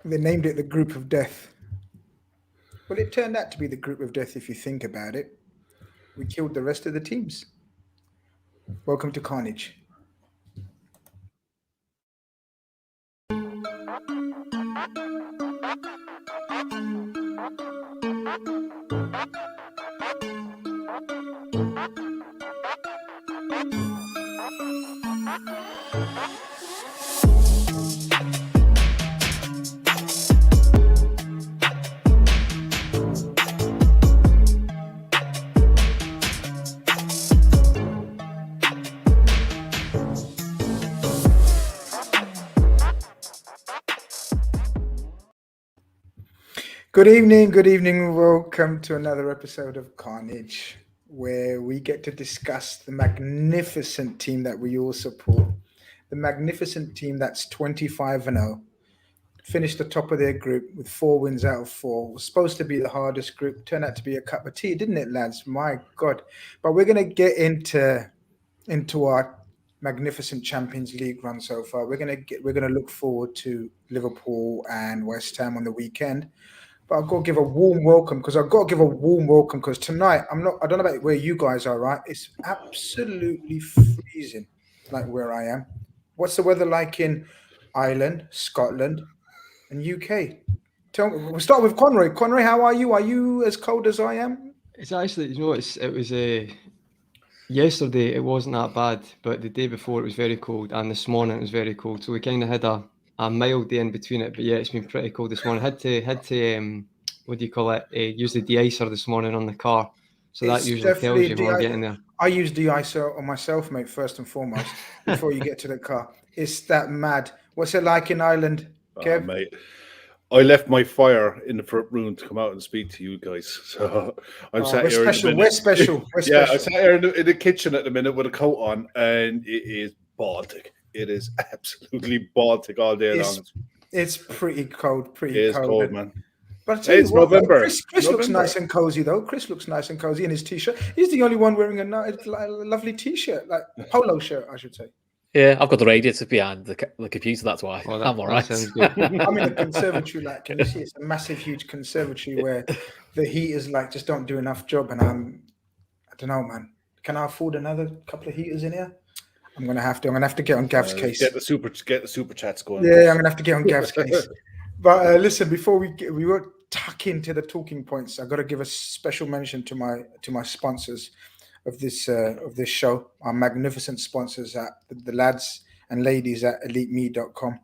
They named it the Group of Death. Well, it turned out to be the Group of Death if you think about it. We killed the rest of the teams. Welcome to Carnage. Good evening. Welcome to another episode of Carnage, where we get to discuss the magnificent team that we all support. The magnificent team that's 25-0, finished the top of their group with 4 wins out of 4. Was supposed to be the hardest group, turned out to be a cup of tea, didn't it, lads? My God. But we're going to get into our magnificent Champions League run so far. We're going to look forward to Liverpool and West Ham on the weekend. But I've got to give a warm welcome because tonight I don't know about where you guys are, right? It's absolutely freezing, like where I am. What's the weather like in Ireland, Scotland, and UK? We'll start with Conroy. Conroy, how are you? Are you as cold as I am? It's actually, it was yesterday. It wasn't that bad, but the day before it was very cold, and this morning it was very cold. So we kind of had a mild day in between it, but yeah, it's been pretty cold this morning. Had to what do you call it? Use the de-icer this morning on the car, so that usually tells you when we're getting there. I use de-icer on myself, mate, first and foremost, before you get to the car. It's that mad. What's it like in Ireland, Kev? Mate, I left my fire in the front room to come out and speak to you guys. So I'm sat here. We're special. Yeah, I'm sat here in the kitchen at the minute with a coat on, and it is Baltic. It is absolutely Baltic all day long. It's pretty cold. It is cold, man. But it's November. Chris looks nice and cozy, though. Chris looks nice and cozy in his t-shirt. He's the only one wearing a lovely t-shirt, like polo shirt, I should say. Yeah, I've got the radiator behind the computer. That's why I'm all right. I'm in the conservatory. Like, can you see? It's a massive, huge conservatory where the heaters just don't do enough job. And I don't know, man. Can I afford another couple of heaters in here? I'm gonna have to get on Gav's case. Get the super chats going. Yeah, I'm gonna have to get on Gav's case. But listen, before we won't tuck into the talking points, I've got to give a special mention to my sponsors of this show, our magnificent sponsors at the lads and ladies at EliteMe.com.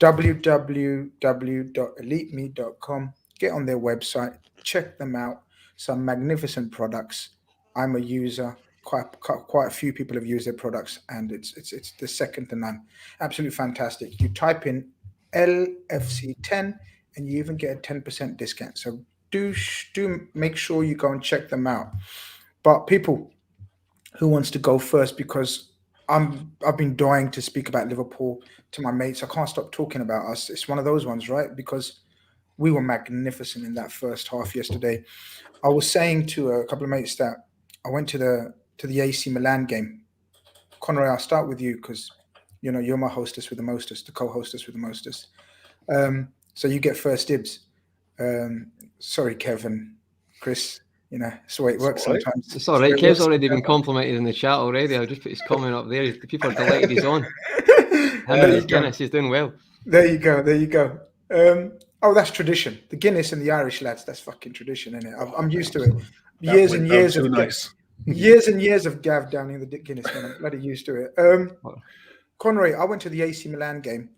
www.eliteme.com. Get on their website, check them out. Some magnificent products. I'm a user. Quite a few people have used their products, and it's the second to none. Absolutely fantastic. You type in LFC10 and you even get a 10% discount. So do make sure you go and check them out. But people, who wants to go first? Because I've been dying to speak about Liverpool to my mates. I can't stop talking about us. It's one of those ones, right? Because we were magnificent in that first half yesterday. I was saying to a couple of mates that I went to the AC Milan game. Conroy, I'll start with you because you're my hostess with the mostest, the co-hostess with the mostest. So you get first dibs. Sorry, Kevin, Chris. It's the way it works sometimes. It's all right. Kev's already been complimented in the chat already. I'll just put his comment up there. The people are delighted he's on. Guinness, he's doing well. There you go. That's tradition. The Guinness and the Irish lads, that's fucking tradition, isn't it? I'm used to it. Years and years of Gav downing the Guinness, man. I'm bloody used to it. Conroy, I went to the AC Milan game.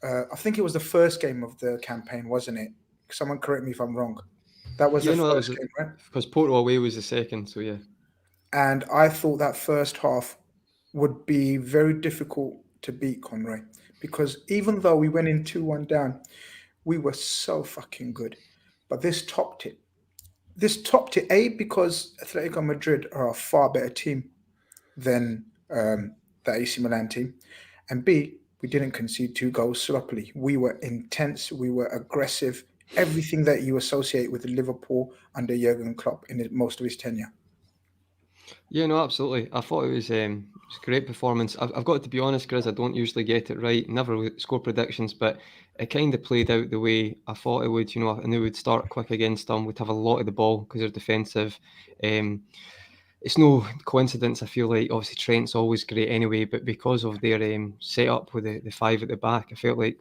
I think it was the first game of the campaign, wasn't it? Someone correct me if I'm wrong. That was the first game, right? Because Porto away was the second, so yeah. And I thought that first half would be very difficult to beat, Conroy, because even though we went in 2-1 down, we were so fucking good. But this topped it. A, because Atletico Madrid are a far better team than the AC Milan team, and B, we didn't concede 2 goals sloppily. We were intense. We were aggressive. Everything that you associate with Liverpool under Jurgen Klopp in most of his tenure. Yeah, no, absolutely. I thought it was a great performance. I've got to be honest, Grizz, I don't usually get it right. Never score predictions, but it kind of played out the way I thought it would. You know, I knew we'd start quick against them. We'd have a lot of the ball because they're defensive. It's no coincidence, I feel like, obviously Trent's always great anyway, but because of their setup with the five at the back, I felt like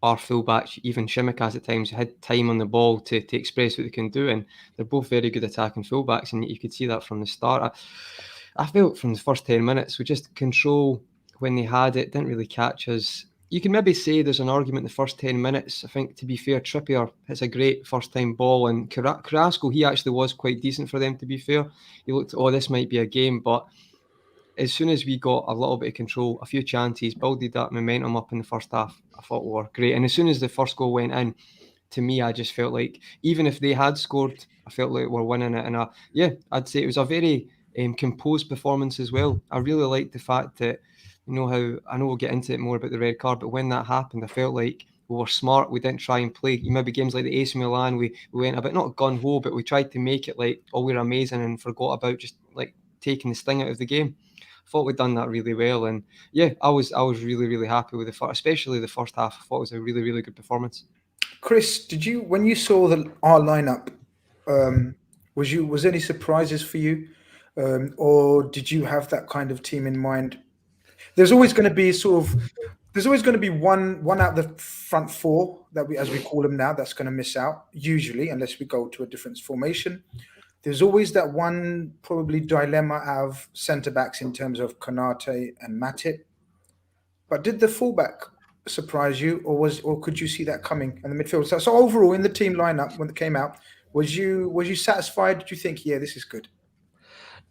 our fullbacks, even Tsimikas at times, had time on the ball to express what they can do, and they're both very good attacking fullbacks, and you could see that from the start. I felt from the first 10 minutes, we just control when they had it, didn't really catch us. You can maybe say there's an argument in the first 10 minutes. I think, to be fair, Trippier hits a great first-time ball, and Carrasco, he actually was quite decent for them, to be fair. He looked, this might be a game, but as soon as we got a little bit of control, a few chances, builded that momentum up in the first half, I thought we were great. And as soon as the first goal went in, to me, I just felt like, even if they had scored, I felt like we're winning it. And I'd say it was a very composed performance as well. I really liked the fact that, you know, how, I know we'll get into it more about the red card, but when that happened, I felt like we were smart. We didn't try and play, maybe games like the AC Milan, we went a bit, not gun-ho, but we tried to make it like, oh, we're amazing, and forgot about just like taking the sting out of the game. I thought we'd done that really well, and yeah, I was really, really happy with especially the first half. I thought it was a really, really good performance. Chris, did you, when you saw our lineup, was there any surprises for you, or did you have that kind of team in mind? There's always going to be one out the front four that we, as we call them now, that's going to miss out usually, unless we go to a different formation. There's always that one probably dilemma of centre backs in terms of Konate and Matip. But did the fullback surprise you, or could you see that coming in the midfield? So overall, in the team lineup when it came out, was you satisfied? Did you think, yeah, this is good?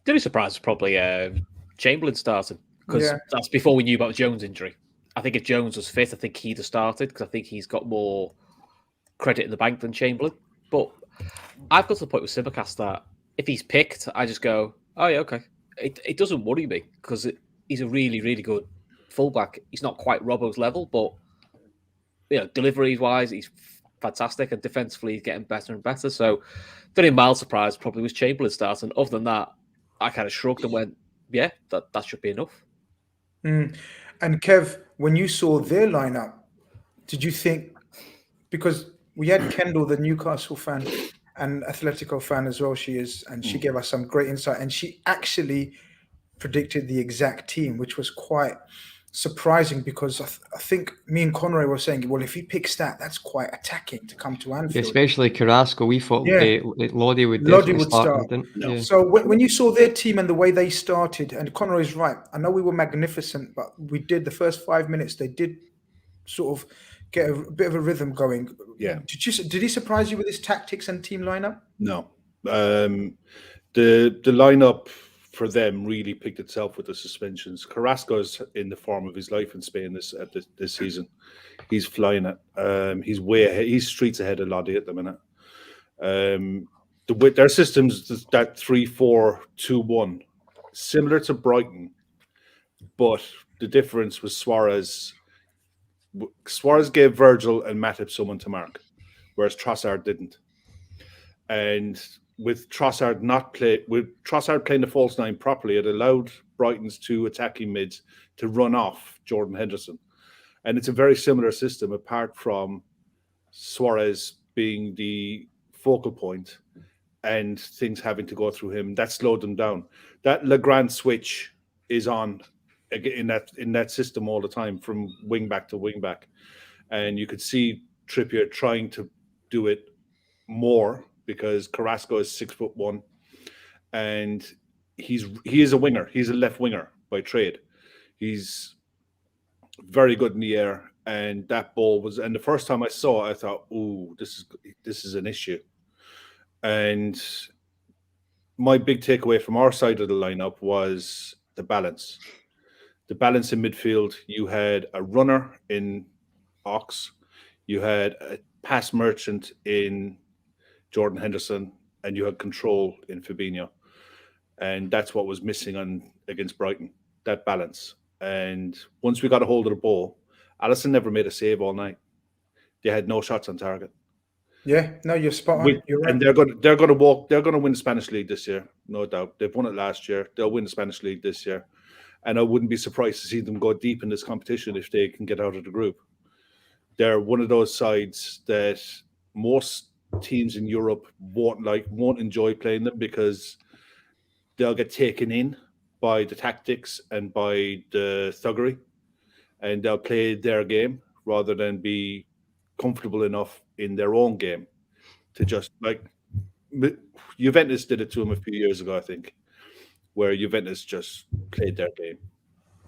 The only surprise was probably Chamberlain started, because that's before we knew about Jones' injury. I think if Jones was fit, I think he'd have started, because I think he's got more credit in the bank than Chamberlain. But I've got to the point with Tsimikas that if he's picked, I just go, oh yeah, okay. It doesn't worry me, because he's a really, really good fullback. He's not quite Robbo's level, but you know, delivery-wise, he's fantastic, and defensively, he's getting better and better. So the only mild surprise probably was Chamberlain starting. Other than that, I kind of shrugged and went, yeah, that should be enough. And Kev, when you saw their lineup, did you think, because we had Kendall, the Newcastle fan, and Atletico fan as well, she is, and she gave us some great insight, and she actually predicted the exact team, which was quite surprising, because I think me and Conroy were saying, well, if he picks that's quite attacking to come to Anfield. Especially Carrasco, we thought Lodi would start. So when you saw their team and the way they started, and Conroy's right, I know we were magnificent, but we did the first 5 minutes, they did sort of get a bit of a rhythm going. Yeah. Did he surprise you with his tactics and team lineup? No. The lineup for them really picked itself with the suspensions. Carrasco's in the form of his life in Spain this season. He's flying it. He's way ahead. He's streets ahead of Lodi at the minute. Their systems, that 3-4-2-1, similar to Brighton, but the difference was Suarez gave Virgil and Matip someone to mark, whereas Trossard didn't. And with Trossard playing the false nine properly, it allowed Brighton's two attacking mids to run off Jordan Henderson. And it's a very similar system, apart from Suarez being the focal point and things having to go through him. That slowed them down. That Legrand switch is on in that system all the time, from wing back to wing back. And you could see Trippier trying to do it more, because Carrasco is 6'1", and he is a winger. He's a left winger by trade. He's very good in the air, and that ball was. And the first time I saw it, I thought, "Ooh, this is an issue." And my big takeaway from our side of the lineup was the balance. The balance in midfield. You had a runner in Ox. You had a pass merchant in Jordan Henderson, and you had control in Fabinho. And that's what was missing against Brighton, that balance. And once we got a hold of the ball, Alisson never made a save all night. They had no shots on target. Yeah, no, you're spot on. You're right. And they're going to win the Spanish League this year, no doubt. They've won it last year. They'll win the Spanish League this year. And I wouldn't be surprised to see them go deep in this competition if they can get out of the group. They're one of those sides that most teams in Europe won't enjoy playing them because they'll get taken in by the tactics and by the thuggery, and they'll play their game rather than be comfortable enough in their own game to just Juventus did it to them a few years ago, I think, where Juventus just played their game.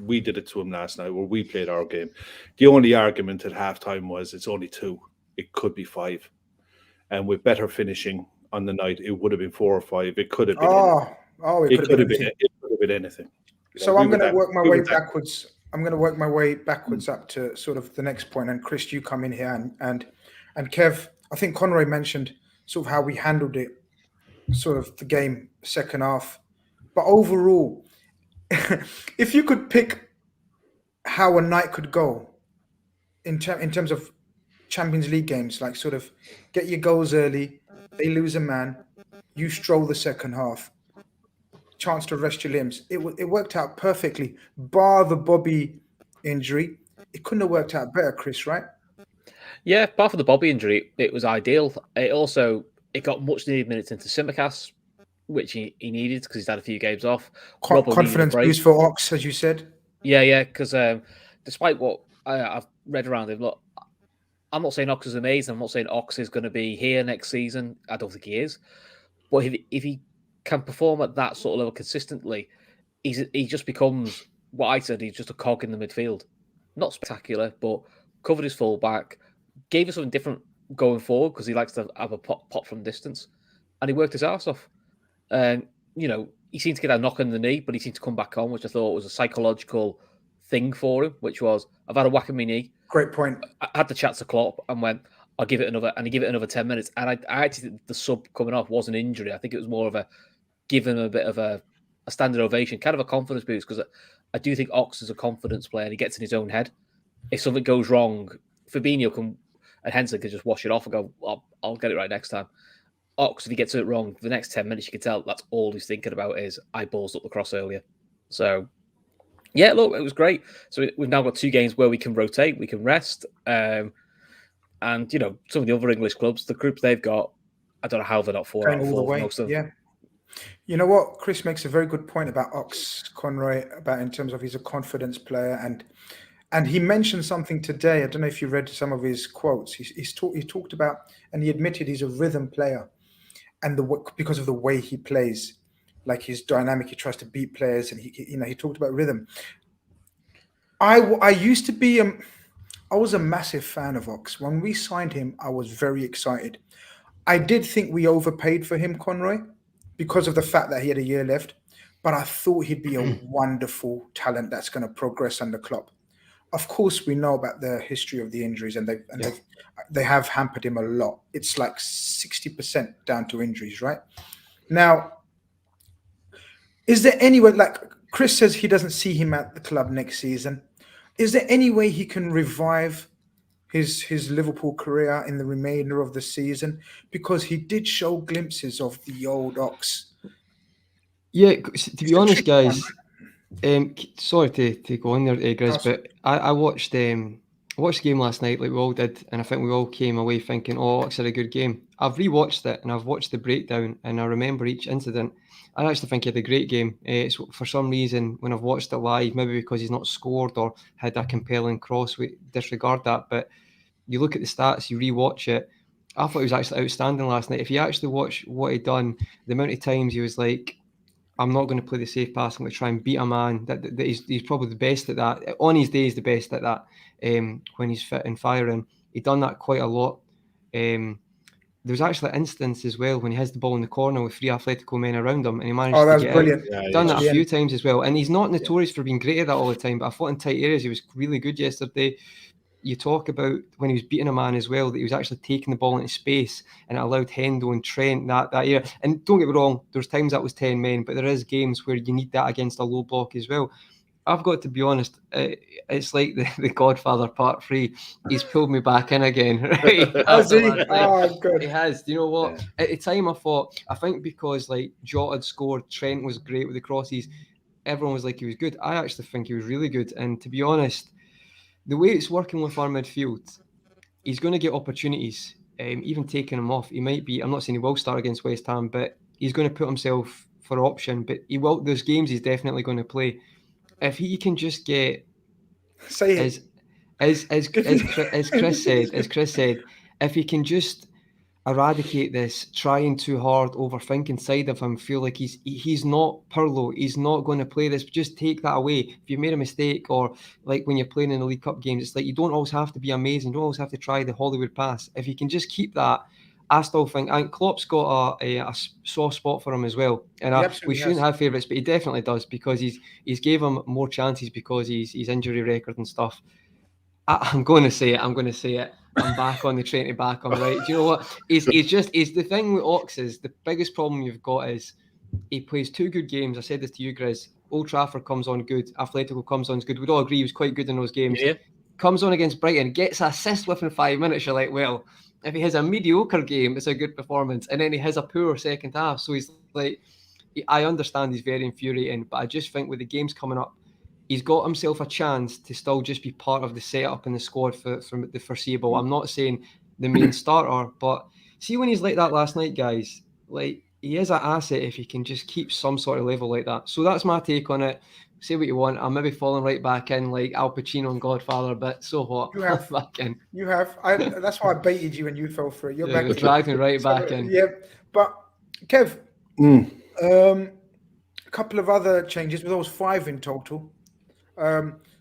We did it to them last night where we played our game. The only argument at halftime was it's only 2. It could be 5. And with better finishing on the night, it would have been 4 or 5. It could have been it could have been anything. So I'm going to work my way backwards. I'm going to work my way backwards up to sort of the next point. And Chris, you come in here and Kev, I think Conroy mentioned sort of how we handled it, sort of the game second half. But overall, if you could pick how a night could go in terms of Champions League games, like sort of get your goals early, they lose a man, you stroll the second half, chance to rest your limbs. It worked out perfectly, bar the Bobby injury. It couldn't have worked out better, Chris, right? Yeah, bar for the Bobby injury, it was ideal. It got much needed minutes into Tsimikas, which he needed because he's had a few games off. Confidence boost for Ox, as you said. Yeah, because despite what I've read around him, look, I'm not saying Ox is amazing. I'm not saying Ox is going to be here next season. I don't think he is. But if he can perform at that sort of level consistently, he just becomes what I said. He's just a cog in the midfield. Not spectacular, but covered his full back, gave us something different going forward because he likes to have a pop from distance, and he worked his arse off. And he seemed to get a knock on the knee, but he seemed to come back on, which I thought was a psychological thing for him, which was, I've had a whack in my knee. Great point. I had the chat to Klopp and went, I'll give it another, and he gave it another 10 minutes. And I actually think the sub coming off was an injury. I think it was more of a give him a bit of a standard ovation, kind of a confidence boost, because I do think Ox is a confidence player and he gets in his own head. If something goes wrong, Fabinho and Henson can just wash it off and go, I'll get it right next time. Ox, if he gets it wrong, for the next 10 minutes, you can tell that's all he's thinking about is, I balls up the cross earlier. So, yeah, look, it was great. So we've now got 2 games where we can rotate, we can rest. And, some of the other English clubs, the groups they've got, I don't know how they're not 4 out of 4 for most of them. Yeah. You know what? Chris makes a very good point about Ox, Conroy, about in terms of he's a confidence player. And he mentioned something today. I don't know if you read some of his quotes. He talked about, and he admitted he's a rhythm player. And because of the way he plays, like his dynamic, he tries to beat players, and he talked about rhythm. I used to be I was a massive fan of Ox. When we signed him, I was very excited. I did think we overpaid for him, Conroy, because of the fact that he had a year left. But I thought he'd be a wonderful talent that's going to progress under Klopp. Of course, we know about the history of the injuries, and they have hampered him a lot. It's like 60% down to injuries, right? Now, is there any way, like Chris says, he doesn't see him at the club next season. Is there any way he can revive his Liverpool career in the remainder of the season? Because he did show glimpses of the old Ox. Yeah, to be honest, guys, sorry to go on there, Grizz, but I watched the game last night, like we all did, and I think we all came away thinking, Ox had a good game. I've rewatched it and I've watched the breakdown, and I remember each incident. I actually think he had a great game. For some reason, when I've watched it live, maybe because he's not scored or had a compelling cross, we disregard that. But you look at the stats, you rewatch it. I thought he was actually outstanding last night. If you actually watch what he'd done, the amount of times he was like, I'm not going to play the safe pass, I'm going to try and beat a man. That he's probably the best at that. On his day, he's the best at that when he's fit and firing. He'd done that quite a lot. There was actually an instance as well when he has the ball in the corner with 3 Atletico men around him, and he managed to get brilliant. out. Done that a few times as well. And he's not notorious for being great at that all the time, but I thought in tight areas he was really good yesterday. You talk about when he was beating a man as well, that he was actually taking the ball into space, and it allowed Hendo and Trent that era. And don't get me wrong, there's times that was 10 men, but there is games where you need that against a low block as well. I've got to be honest, it's like the Godfather Part 3. He's pulled me back in again. Right? Has he? Oh, good. He has. Do you know what? Yeah. At the time I think because like Jota had scored, Trent was great with the crosses, everyone was like he was good. I actually think he was really good. And to be honest, the way it's working with our midfield, he's going to get opportunities. Even taking him off, he might be. I'm not saying he will start against West Ham, but he's going to put himself for option. But he will. Those games he's definitely going to play. If he can just get Say it. as Chris said, if he can just eradicate this trying too hard, overthinking side of him, feel like he's not Pirlo, he's not going to play this, just take that away. If you made a mistake, or like when you're playing in the League Cup games, it's like you don't always have to be amazing, you don't always have to try the Hollywood pass. If you can just keep that, I still think, and Klopp's got a soft spot for him as well. And we shouldn't have favourites, but he definitely does, because he's gave him more chances because he's injury record and stuff. I'm going to say it. I'm back on the train to back him, right? Do you know what? He's the thing with Ox is the biggest problem you've got is he plays 2 good games. I said this to you, Grizz. Old Trafford comes on good. Atletico comes on good. We'd all agree he was quite good in those games. Yeah. Comes on against Brighton, gets an assist within 5 minutes. You're like, well, if he has a mediocre game, it's a good performance. And then he has a poor second half. So he's like, I understand he's very infuriating, but I just think with the games coming up, he's got himself a chance to still just be part of the setup in the squad for the foreseeable. I'm not saying the main starter, but see when he's like that last night, guys, like he is an asset if he can just keep some sort of level like that. So that's my take on it. Say what you want. I'm maybe falling right back in like Al Pacino and Godfather, but so what? You have. Back in. You have. That's why I baited you and you fell for it. You're back. Driving right back in. Yeah, but Kev, a couple of other changes. With those 5 in total.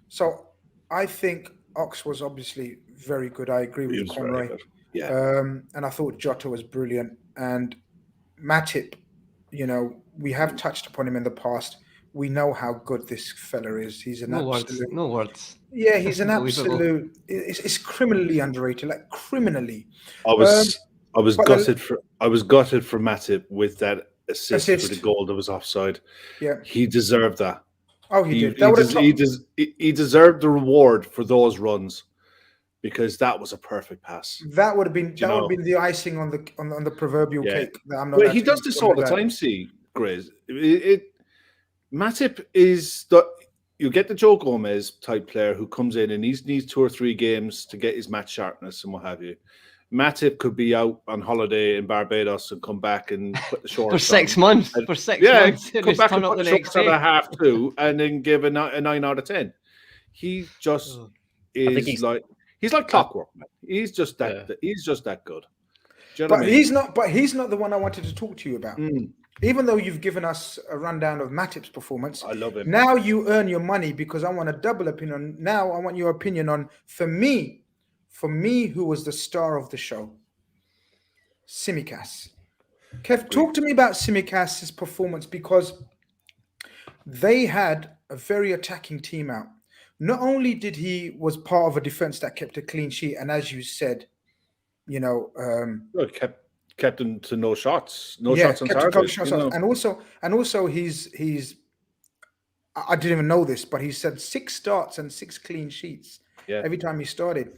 So I think Ox was obviously very good. I agree with Conroy. Yeah. And I thought Jota was brilliant. And Matip, we have touched upon him in the past. We know how good this fella is. He's an absolute. No words. Yeah, he's an absolute. It's criminally underrated, like criminally. I was gutted for Matip with that assist for the goal that was offside. Yeah, he deserved that. Oh, he did. He deserved the reward for those runs, because that was a perfect pass. That would have been the icing on the proverbial cake. That I'm not. Well, he does this all the time. See, Grizz. Matip is you get the Joe Gomez type player who comes in and he needs 2 or 3 games to get his match sharpness and what have you. Matip could be out on holiday in Barbados and come back and put the shorts for 6 months. For 6 months, come back and put the shorts on a half 2 and then give a 9 out of 10. He just he's like clockwork, man. He's just that. He's just that good. Do you know what I mean? He's not the one I wanted to talk to you about. Even though you've given us a rundown of Matip's performance, I love him. Now you earn your money, because I want a double opinion. Now I want your opinion on, for me, who was the star of the show, Tsimikas. Kev, talk to me about Tsimikas' performance, because they had a very attacking team out. Not only did he was part of a defense that kept a clean sheet, and as you said, kept him to no shots on target. And also he's I didn't even know this, but he said 6 starts and 6 clean sheets every time he started.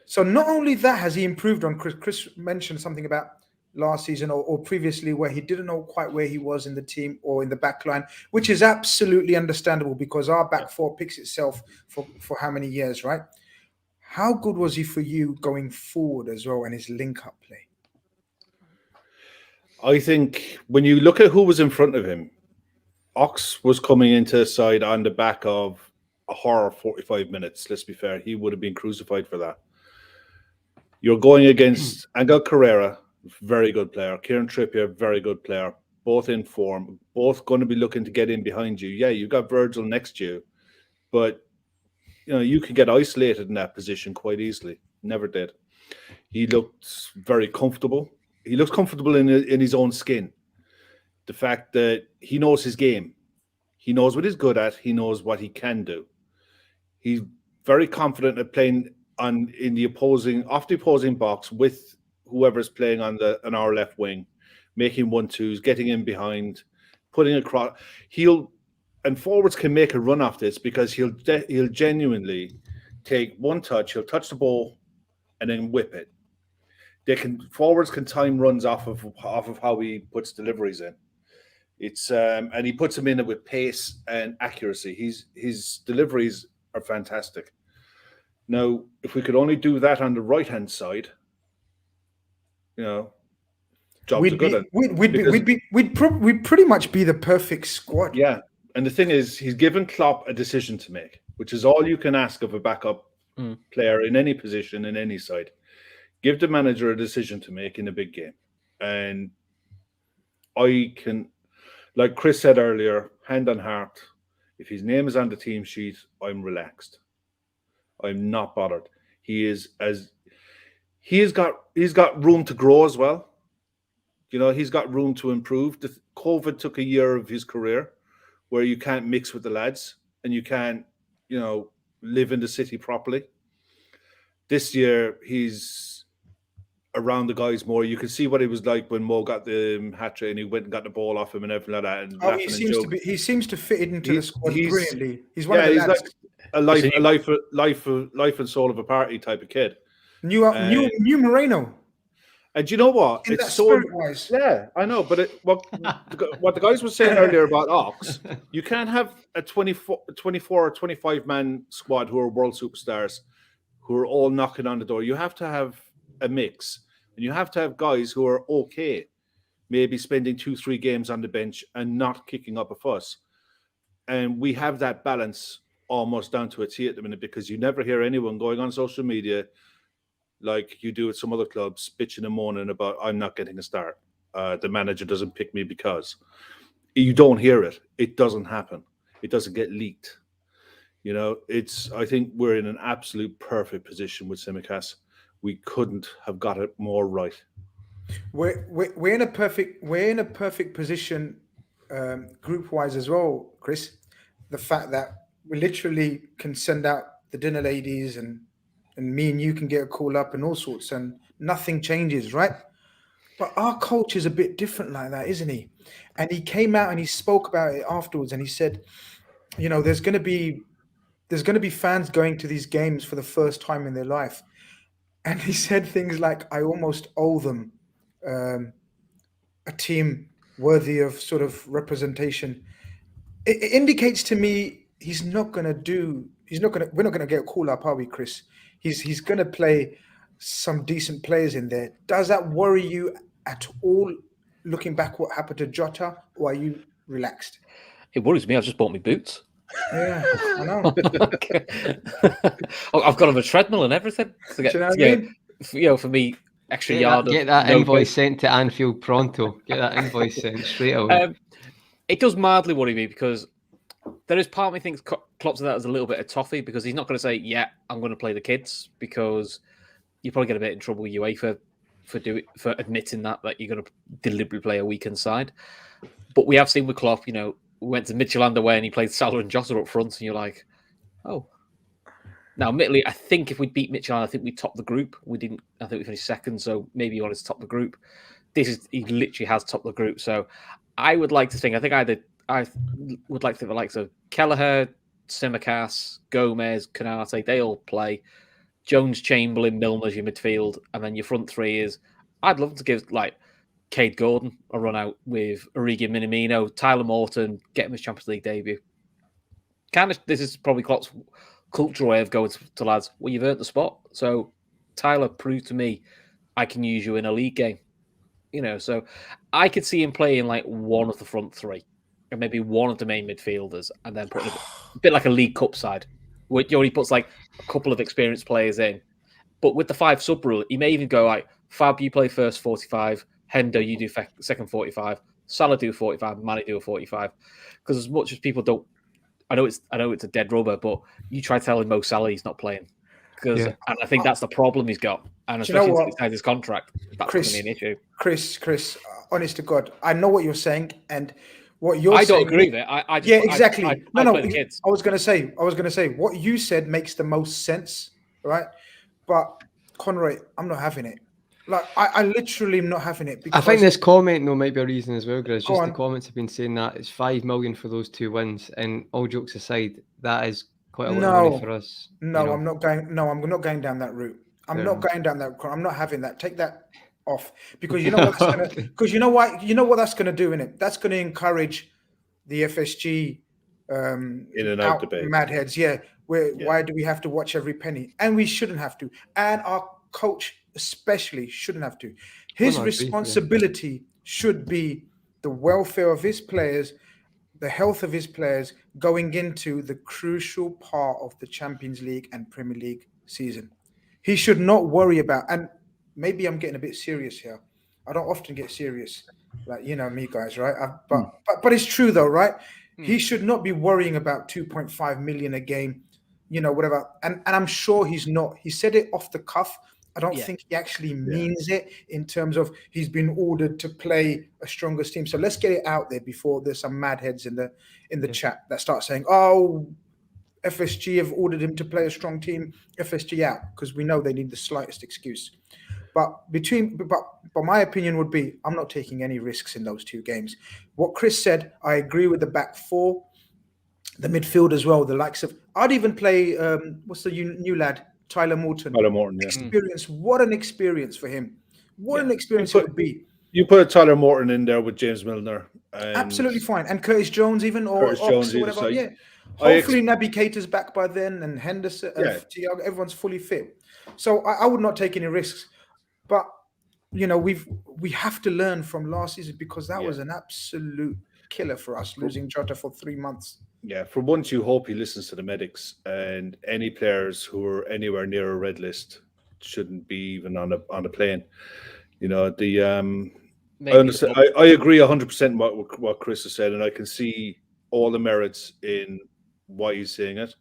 So not only that has he improved on. Chris mentioned something about last season or previously where he didn't know quite where he was in the team or in the back line, which is absolutely understandable, because our back 4 picks itself for how many years, right? How good was he for you going forward as well, and his link-up play? I think when you look at who was in front of him, Ox was coming into the side on the back of a horror 45 minutes. Let's be fair. He would have been crucified for that. You're going against Angel Carrera, very good player. Kieran Trippier, very good player. Both in form. Both going to be looking to get in behind you. Yeah, you got Virgil next to you. But, you could get isolated in that position quite easily. Never did. He looked very comfortable. He looks comfortable in his own skin. The fact that he knows his game. He knows what he's good at. He knows what he can do. He's very confident at playing off the opposing box with whoever's playing on our left wing, making 1-2s, getting in behind, putting across. And forwards can make a run off this, because he'll genuinely take one touch. He'll touch the ball and then whip it. Forwards can time runs off of how he puts deliveries in. It's and he puts them in it with pace and accuracy. His deliveries are fantastic. Now, if we could only do that on the right-hand side, jobs are good. We'd pretty much be the perfect squad. Yeah, and the thing is, he's given Klopp a decision to make, which is all you can ask of a backup player in any position, in any side. Give the manager a decision to make in a big game. And I can, like Chris said earlier, hand on heart, if his name is on the team sheet, I'm relaxed. I'm not bothered. He's got room to grow as well. He's got room to improve. COVID took a year of his career where you can't mix with the lads and you can't, live in the city properly. This year, he's around the guys more. You can see what it was like when Mo got the hat trick and he went and got the ball off him and everything like that. And he seems to fit into the squad brilliantly. He's one of the lads. Like a life and soul of a party type of kid. New Moreno. And do you know what? It's so spirit-wise. Yeah, I know. But what the guys were saying earlier about Ox, you can't have a 24 or 25 man squad who are world superstars, who are all knocking on the door. You have to have a mix, and you have to have guys who are okay, maybe spending 2-3 games on the bench and not kicking up a fuss. And we have that balance almost down to a T at the minute, because you never hear anyone going on social media like you do at some other clubs, bitching and moaning about, I'm not getting a start. The manager doesn't pick me because. You don't hear it. It doesn't happen. It doesn't get leaked. I think we're in an absolute perfect position with Tsimikas. We couldn't have got it more right. We're in a perfect position group-wise as well, Chris. The fact that we literally can send out the dinner ladies and me and you can get a call up and all sorts, and nothing changes, right? But our coach is a bit different like that, isn't he? And he came out and he spoke about it afterwards, and he said, there's going to be fans going to these games for the first time in their life. And he said things like, I almost owe them a team worthy of sort of representation. It indicates to me we're not going to get a call up, are we, Chris? He's going to play some decent players in there. Does that worry you at all, looking back what happened to Jota, or are you relaxed? It worries me. I've just bought me boots. Yeah, I know. I've got them a treadmill and everything. Do you know what I mean? For me, extra yard. Get that invoice sent to Anfield pronto. Get that invoice sent straight away. It does mildly worry me, because there is part of me thinks Klopp's that as a little bit of toffee, because he's not going to say, yeah, I'm going to play the kids, because you probably get a bit in trouble with UEFA for admitting that you're going to deliberately play a weekend side. But we have seen with Klopp, we went to Midtjylland away and he played Salah and Jota up front, and you're like, oh. Now, admittedly, I think if we beat Midtjylland, I think we topped the group. We didn't. I think we finished second, so maybe he wanted to top the group. He literally has topped the group. So I would like to think, I would like to think the likes of Kelleher, Tsimikas, Gomez, Khanage, they all play. Jones, Chamberlain, Milner's your midfield, and then your front three is, I'd love to give Cade Gordon a run out with Origi Minamino, Tyler Morton, get him his Champions League debut. This is probably Klopp's cultural way of going to lads, well, you've earned the spot. So Tyler proved to me I can use you in a league game. So I could see him playing one of the front three, and maybe one of the main midfielders, and then putting a bit like a League Cup side, where he puts a couple of experienced players in. But with the 5 sub rule, he may even go Fab, you play first 45, Hendo, you do second 45, Salah do 45, Mane do a 45. Because as much as people don't, I know it's a dead rubber, but you try telling Mo Salah he's not playing, and I think that's the problem he's got, and especially inside his contract, that's going to be an issue. Chris, honest to God, I know what you're saying, and what you're saying. I don't agree with it. I exactly. I kids. I was going to say what you said makes the most sense, right? But Conroy, I'm not having it. I literally am not having it. Because I think this comment though might be a reason as well, Grizz. Just the comments have been saying that it's 5 million for those 2 wins, and all jokes aside, that is quite a lot of money for us. No, I'm not going. No, I'm not going down that route. I'm not going down that. I'm not having that. Take that off, because you know what that's gonna. Because you know what that's going to do in it. That's going to encourage the FSG in and out debate. Mad heads. Yeah. Why do we have to watch every penny? And we shouldn't have to. And our coach especially shouldn't have to. His responsibility should be the welfare of his players, the health of his players going into the crucial part of the Champions League and Premier League season. He should not worry about, and maybe I'm getting a bit serious here. I don't often get serious, like, you know me, guys, right? But it's true though, right? He should not be worrying about 2.5 million a game, you know, whatever. And I'm sure he's not. He said it off the cuff. I don't think he actually means it in terms of he's been ordered to play a stronger team. So let's get it out there before there's some mad heads in the chat that start saying, "Oh, FSG have ordered him to play a strong team. FSG out," because we know they need the slightest excuse. But my opinion would be, I'm not taking any risks in those two games. What Chris said, I agree with the back four, the midfield as well. The likes of, I'd even play what's the new lad, Tyler Morton. Experience. What an experience for him. What an experience it would be. You put Tyler Morton in there with James Milner. Absolutely fine. And Curtis Jones even, or Curtis Jones, or whatever. Yeah. Hopefully Naby Keita's back by then, and Henderson, Thiago, everyone's fully fit. So I would not take any risks. But, you know, we have to learn from last season, because that was an absolute killer for us, losing Jota for 3 months. Yeah, for once, you hope he listens to the medics, and any players who are anywhere near a red list shouldn't be even on a plane. You know, I agree 100% what Chris has said, and I can see all the merits in why he's saying it.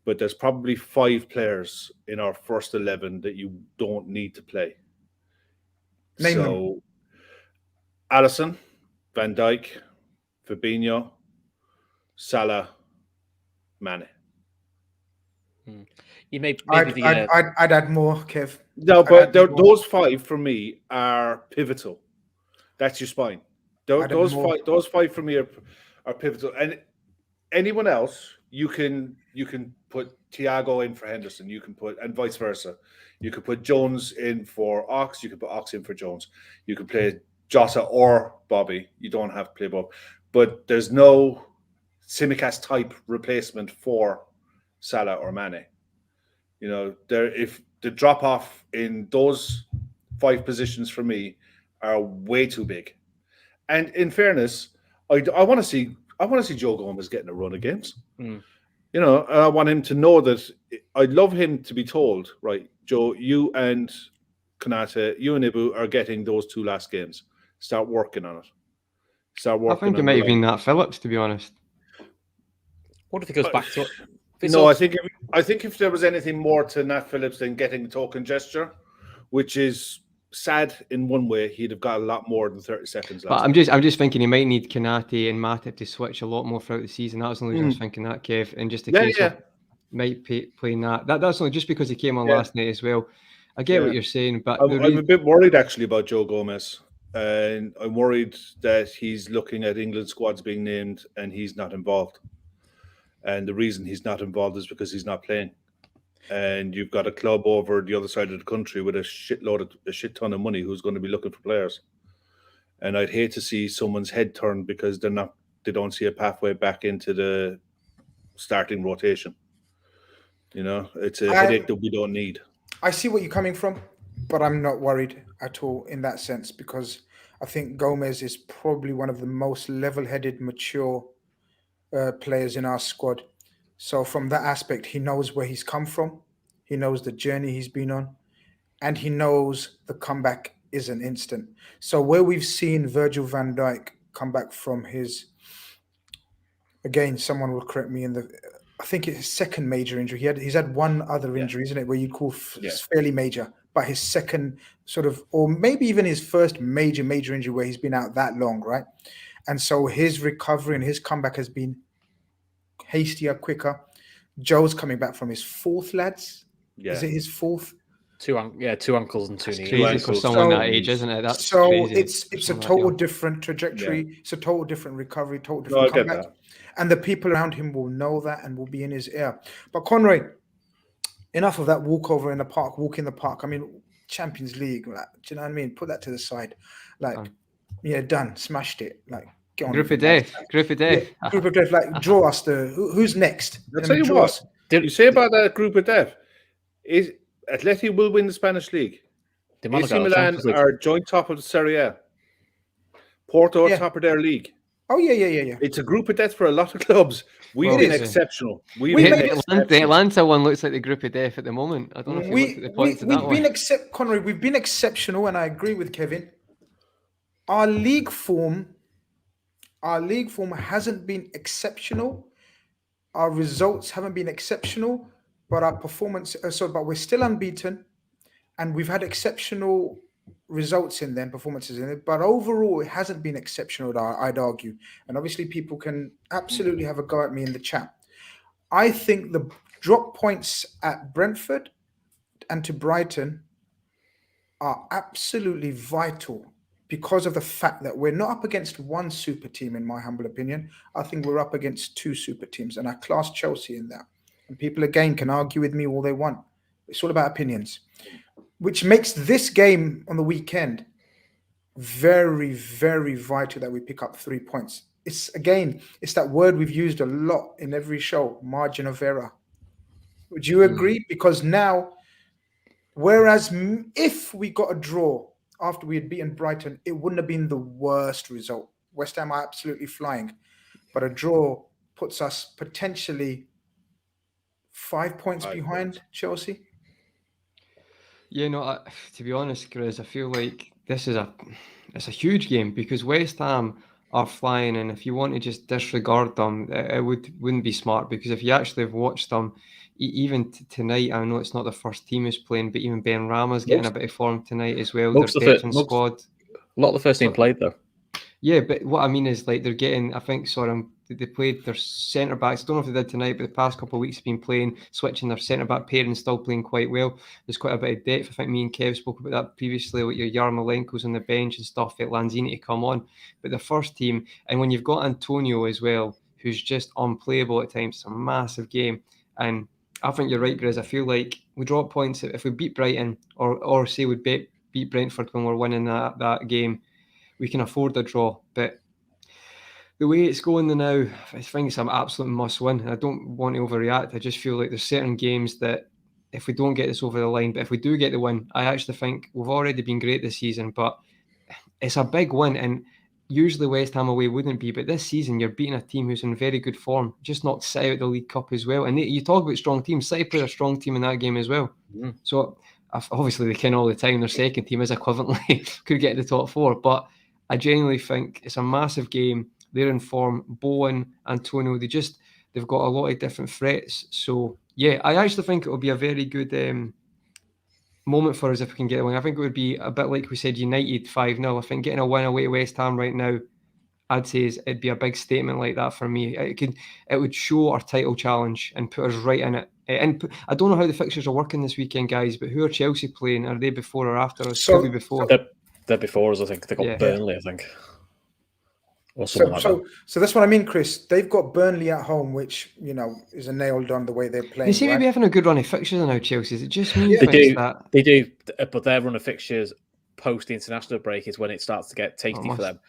But there's probably 5 players in our first 11 that you don't need to play. Name them. Alisson, Van Dijk, Fabinho, Salah, Mane. You maybe I'd add more, Kev. No, but those 5 for me are pivotal. That's your spine. Those five for me are pivotal. And anyone else, you can put Thiago in for Henderson. You can put, and vice versa. You could put Jones in for Ox. You could put Ox in for Jones. You could play Jota or Bobby. You don't have to play both. But there's no Tsimikas type replacement for Salah or Mane. You know, if the drop off in those 5 positions for me are way too big. And in fairness, I want to see Joe Gomez getting a run of games. You know, I want him to know that. I'd love him to be told, right, Joe, you and Konate, you and Ibu are getting those 2 last games. Start working on it. I think it might have been that Phillips, to be honest. What if he goes back to it? No, I think if there was anything more to Nat Phillips than getting the token gesture, which is sad in one way, he'd have got a lot more than 30 seconds last. But I'm just thinking he might need Konate and Matip to switch a lot more throughout the season. That was the only reason I was thinking that, Kev, and just a case of might playing that. That's only just because he came on last night as well. I get what you're saying, but I'm a bit worried actually about Joe Gomez, and I'm worried that he's looking at England squads being named and he's not involved. And the reason he's not involved is because he's not playing. And you've got a club over the other side of the country with a shit ton of money who's going to be looking for players. And I'd hate to see someone's head turn because they don't see a pathway back into the starting rotation. You know, it's a headache that we don't need. I see what you're coming from, but I'm not worried at all in that sense, because I think Gomez is probably one of the most level-headed, mature players in our squad. So from that aspect, he knows where he's come from. He knows the journey he's been on, and he knows the comeback isn't instant. So where we've seen Virgil van Dijk come back from his, again, someone will correct me, I think it's his second major injury. He's had one other injury, isn't it, where you'd call fairly major, but his second sort of, or maybe even his first major injury where he's been out that long, right? And so his recovery and his comeback has been hastier, quicker. Joe's coming back from his 4th, lads. Yeah. Is it his 4th? 2 uncles and 2 knees. Crazy for someone that age, isn't it? That's so crazy. It's a total different trajectory. Yeah. It's a total different recovery, total different comeback. And the people around him will know that and will be in his ear. But Conroy, enough of that walk in the park. I mean, Champions League, like, do you know what I mean? Put that to the side. Like, done. Smashed it. Like, Get on Group with of it, lads. death. Group of Yeah, death. group of death. Like, draw us who's next? I'll tell you draw what. us. You say about that group of death, is Atleti will win the Spanish league. They might AC have got Milan Champions League. are joint top of the Serie A. Porto are Yeah. top of their league. Oh yeah. It's a group of death for a lot of clubs. We've Well, been it is. exceptional. We We've been made- The exceptional. Atlanta one looks like the group of death at the moment. I don't know if you looked at the points in that we've one. been Conroy, we've been exceptional, and I agree with Kevin. Our league form hasn't been exceptional. Our results haven't been exceptional, but our performance. But we're still unbeaten, and we've had exceptional results in them, performances in it. But overall, it hasn't been exceptional. I'd argue, and obviously, people can absolutely have a go at me in the chat. I think the drop points at Brentford and to Brighton are absolutely vital because of the fact that we're not up against one super team, in my humble opinion. I think we're up against two super teams, and I class Chelsea in that. And people, again, can argue with me all they want. It's all about opinions, which makes this game on the weekend very, very vital that we pick up 3 points. It's that word we've used a lot in every show, margin of error. Would you agree? Because now, whereas if we got a draw after we had beaten Brighton, it wouldn't have been the worst result. West Ham are absolutely flying, but a draw puts us potentially 5 points behind Chelsea. Yeah, no, to be honest, Grizz, I feel like it's a huge game because West Ham are flying, and if you want to just disregard them, it wouldn't be smart, because if you actually have watched them, even tonight, I know it's not the first team who's playing, but even Ben Rama's getting a bit of form tonight as well. Their veteran squad. A lot of the first team played though. Yeah, but what I mean is, like, they're getting, I think, they played their centre backs. I don't know if they did tonight, but the past couple of weeks have been playing, switching their centre back pair and still playing quite well. There's quite a bit of depth. I think me and Kev spoke about that previously, with your Yarmolenko's on the bench and stuff, at Lanzini to come on. But the first team, and when you've got Antonio as well, who's just unplayable at times, it's a massive game. And I think you're right, Grizz. I feel like we drop points if we beat Brighton, or say we beat Brentford when we're winning that game, we can afford a draw. But the way it's going now, I think it's an absolute must-win. I don't want to overreact. I just feel like there's certain games that if we don't get this over the line, but if we do get the win, I actually think we've already been great this season, but it's a big win, and usually West Ham away wouldn't be, but this season you're beating a team who's in very good form, just knocked City out the League Cup as well. And you talk about strong teams, City played a strong team in that game as well. So obviously they can all the time, their second team is equivalently could get the top four, but I genuinely think it's a massive game. They're in form. Bowen, Antonio, they've got a lot of different threats. So yeah, I actually think it will be a very good moment for us if we can get a win. I think it would be a bit like we said, United 5-0. I think getting a win away to West Ham right now, I'd say it'd be a big statement like that for me. It would show our title challenge and put us right in it. And I don't know how the fixtures are working this weekend, guys, but who are Chelsea playing? Are they before or after us? Could be before. They're before us, I think. They got Burnley, I think. Or So like that. that's what I mean, Chris. They've got Burnley at home, which, is a nailed on the way they're playing. They seem to be having a good run of fixtures now, Chelsea. Is it just me? They do, but their run of fixtures post the international break is when it starts to get tasty for them.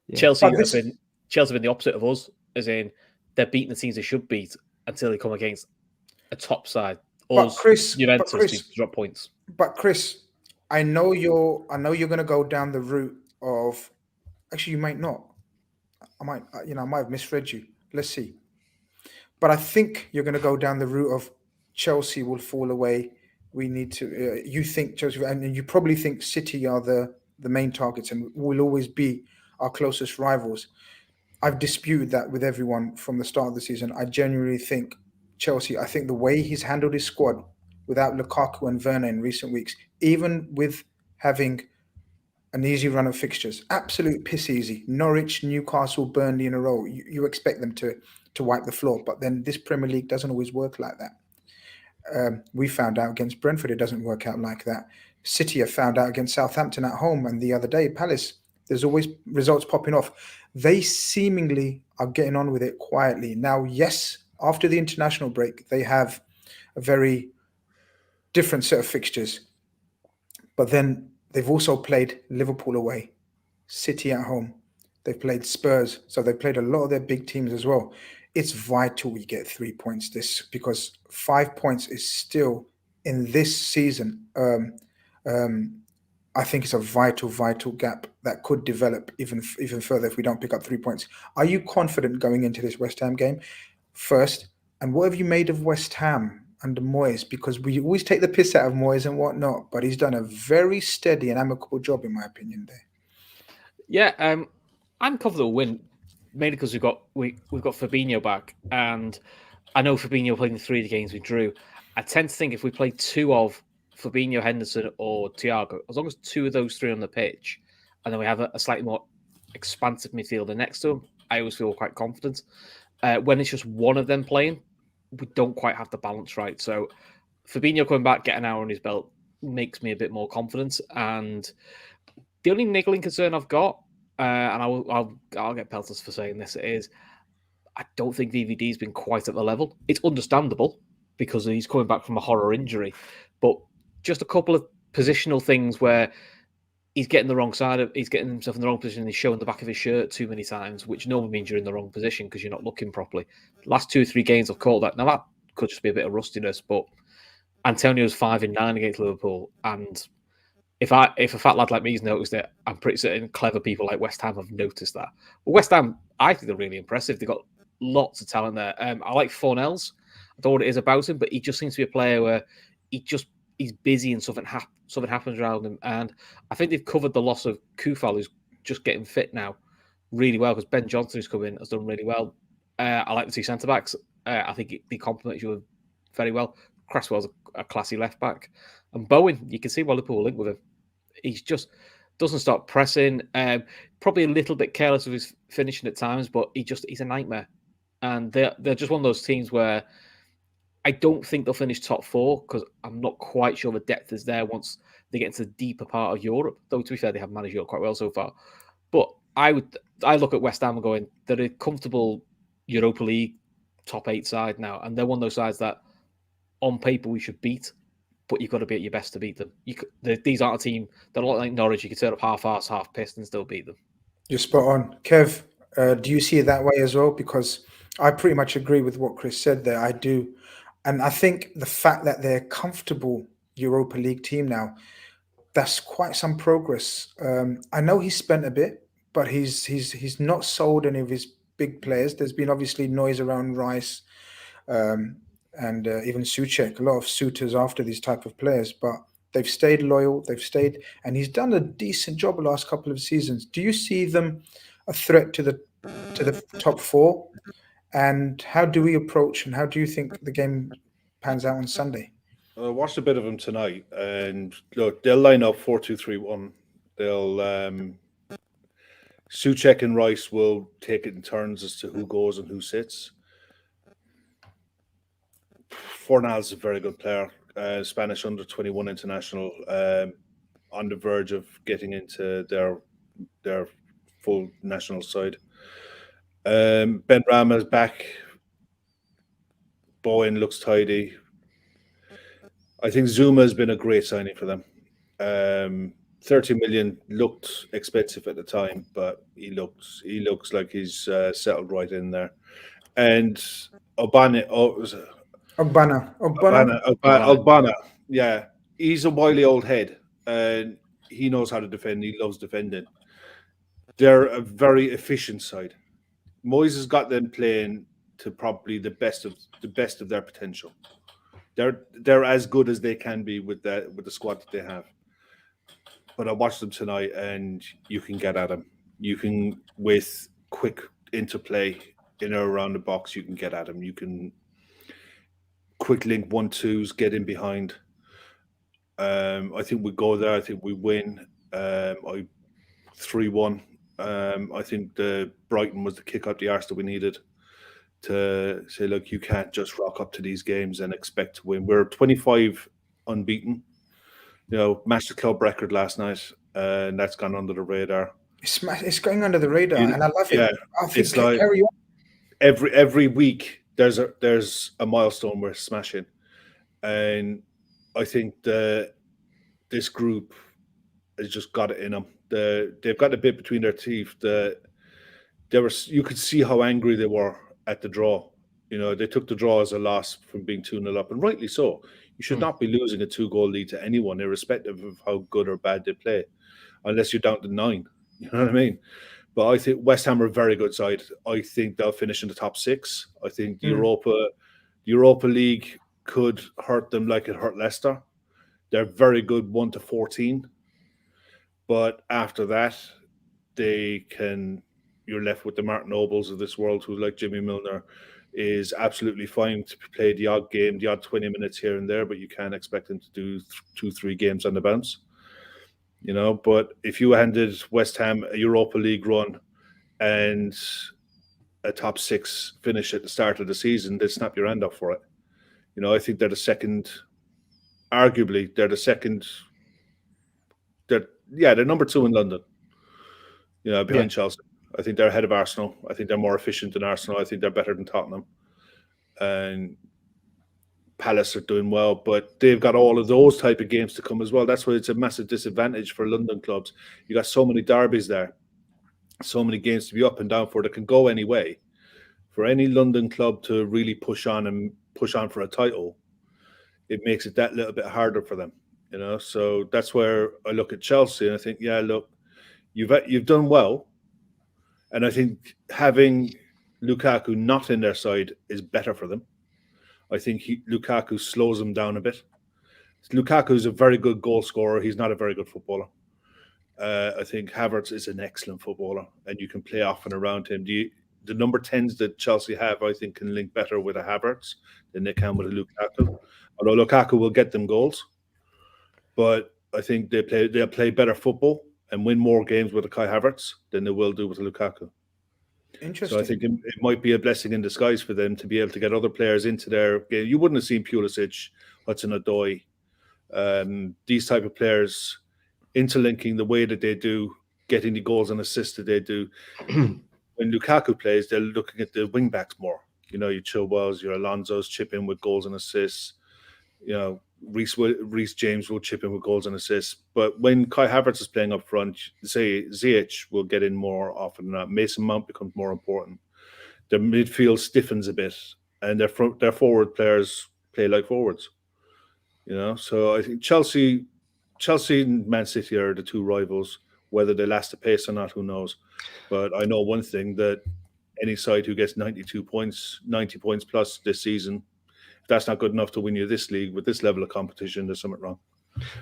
Yeah. Chelsea have been the opposite of us, as in they're beating the teams they should beat until they come against a top side. Juventus drop points. But Chris, I know you're going to go down the route of. Actually, you might not. I might have misread you. Let's see. But I think you're going to go down the route of Chelsea will fall away. We need to. You think Chelsea, and you probably think City are the main targets and will always be our closest rivals. I've disputed that with everyone from the start of the season. I genuinely think Chelsea. I think the way he's handled his squad without Lukaku and Werner in recent weeks, even with having an easy run of fixtures, absolute piss easy. Norwich, Newcastle, Burnley in a row. You expect them to wipe the floor, but then this Premier League doesn't always work like that. We found out against Brentford it doesn't work out like that. City have found out against Southampton at home, and the other day Palace. There's always results popping off. They seemingly are getting on with it quietly. Now, yes, after the international break, they have a very different set of fixtures, but then they've also played Liverpool away, City at home, They've played Spurs, so they played a lot of their big teams as well. It's vital we get 3 points because 5 points is still in this season. I think it's a vital gap that could develop even further if we don't pick up 3 points. Are you confident going into this West Ham game? First, and what have you made of West Ham under Moyes? Because we always take the piss out of Moyes and whatnot, but he's done a very steady and amicable job, in my opinion, there. Yeah, I'm confident we'll win, mainly because we've got Fabinho back, and I know Fabinho played in 3 of the games we drew. I tend to think if we play 2 of Fabinho, Henderson, or Thiago, as long as 2 of those 3 on the pitch, and then we have a slightly more expansive midfielder next to him, I always feel quite confident. When it's just one of them playing, we don't quite have the balance right. So Fabinho coming back, get an hour on his belt, makes me a bit more confident. And the only niggling concern I've got, and I'll get pelters for saying this, is I don't think VVD's been quite at the level. It's understandable because he's coming back from a horror injury, but just a couple of positional things where he's getting himself in the wrong position and he's showing the back of his shirt too many times, which normally means you're in the wrong position because you're not looking properly. Last 2 or 3 games I've caught that. Now that could just be a bit of rustiness, but Antonio's 5 in 9 against Liverpool, and if a fat lad like me's noticed it, I'm pretty certain clever people like West Ham have noticed that. But West Ham, I think they're really impressive. They've got lots of talent there. I like Fornells. I don't know what it is about him, but he just seems to be a player where he's busy and something happens around him. And I think they've covered the loss of Kufal, who's just getting fit now, really well, because Ben Johnson, who's come in, has done really well. I like the 2 centre-backs. I think they complement you very well. Cresswell's a classy left-back. And Bowen, you can see why Liverpool link with him. He's just doesn't stop pressing. Probably a little bit careless of his finishing at times, but he's a nightmare. And they're just one of those teams where I don't think they'll finish top 4 because I'm not quite sure the depth is there once they get into the deeper part of Europe. Though, to be fair, they have managed Europe quite well so far. But I look at West Ham and going, they're a comfortable Europa League top 8 side now. And they're one of those sides that on paper we should beat, but you've got to be at your best to beat them. These aren't a team that are like Norwich. You can turn up half-arse, half-pissed and still beat them. You're spot on. Kev, do you see it that way as well? Because I pretty much agree with what Chris said there. I do. And I think the fact that they're a comfortable Europa League team now, that's quite some progress. I know he's spent a bit, but he's not sold any of his big players. There's been obviously noise around Rice and even Souček, a lot of suitors after these type of players, but they've stayed loyal, and he's done a decent job the last couple of seasons. Do you see them a threat to the top 4? And how do we approach and how do you think the game pans out on Sunday? I watched a bit of them tonight, and look, they'll line up 4-2-3-1. They'll Souček and Rice will take it in turns as to who goes and who sits. Fornals is a very good player, Spanish under-21 international, on the verge of getting into their full national side. Ben Rama's back. Bowen looks tidy. I think Zuma has been a great signing for them. 30 million looked expensive at the time, but he looks like he's settled right in there. And Ogbana, yeah, he's a wily old head, and he knows how to defend. He loves defending. They're a very efficient side. Moyes has got them playing to probably the best of their potential. They're as good as they can be with the squad that they have. But I watched them tonight, and you can get at them. You can, with quick interplay in or around the box, you can get at them. You can quick link 1-2s, get in behind. I think we go there. I think we win. 3-1. I think the Brighton was the kick out the arse that we needed to say, look, you can't just rock up to these games and expect to win. We're 25 unbeaten. You know, matched the club record last night, and that's gone under the radar. It's going under the radar, and I love it. Yeah, I think it's like carry on. Every week there's a milestone we're smashing, and I think this group has just got it in them. They've got a bit between their teeth. you could see how angry they were at the draw. You know, they took the draw as a loss from being 2-0 up, and rightly so. You should not be losing a 2-goal lead to anyone, irrespective of how good or bad they play, unless you're down to 9. You know what I mean? But I think West Ham are a very good side. I think they'll finish in the top 6. I think the Europa League could hurt them like it hurt Leicester. They're very good 1 to 14. But after that, you're left with the Martin Nobles of this world, who, like Jimmy Milner, is absolutely fine to play the odd game, the odd 20 minutes here and there, but you can't expect him to do 2-3 games on the bounce. You know, but if you handed West Ham a Europa League run and a top 6 finish at the start of the season, they'd snap your hand off for it. You know, I think they're the second, arguably, they're number 2 in London, you know, behind Chelsea. I think they're ahead of Arsenal. I think they're more efficient than Arsenal. I think they're better than Tottenham. And Palace are doing well, but they've got all of those type of games to come as well. That's why it's a massive disadvantage for London clubs. You got so many derbies there, so many games to be up and down for that can go any way. For any London club to really push on for a title, it makes it that little bit harder for them. You know, so that's where I look at Chelsea and I think, yeah, look, you've done well. And I think having Lukaku not in their side is better for them. I think Lukaku slows them down a bit. Lukaku is a very good goal scorer. He's not a very good footballer. I think Havertz is an excellent footballer, and you can play off and around him. The number 10s that Chelsea have, I think, can link better with a Havertz than they can with a Lukaku. Although Lukaku will get them goals, but I think they'll play better football and win more games with a Kai Havertz than they will do with a Lukaku. Interesting. So I think it might be a blessing in disguise for them to be able to get other players into their game. You wouldn't have seen Pulisic, Hudson-Odoi, these type of players interlinking the way that they do, getting the goals and assists that they do. When Lukaku plays, they're looking at the wing backs more. You know, your Chilwells, your Alonso's chip in with goals and assists. You know, Reece James will chip in with goals and assists. But when Kai Havertz is playing up front, say Ziyech will get in more often than not. Mason Mount becomes more important. Their midfield stiffens a bit, and their forward players play like forwards. You know, so I think Chelsea and Man City are the 2 rivals. Whether they last the pace or not, who knows? But I know one thing, that any side who gets 92 points, 90 points plus this season, if that's not good enough to win you this league with this level of competition, there's something wrong.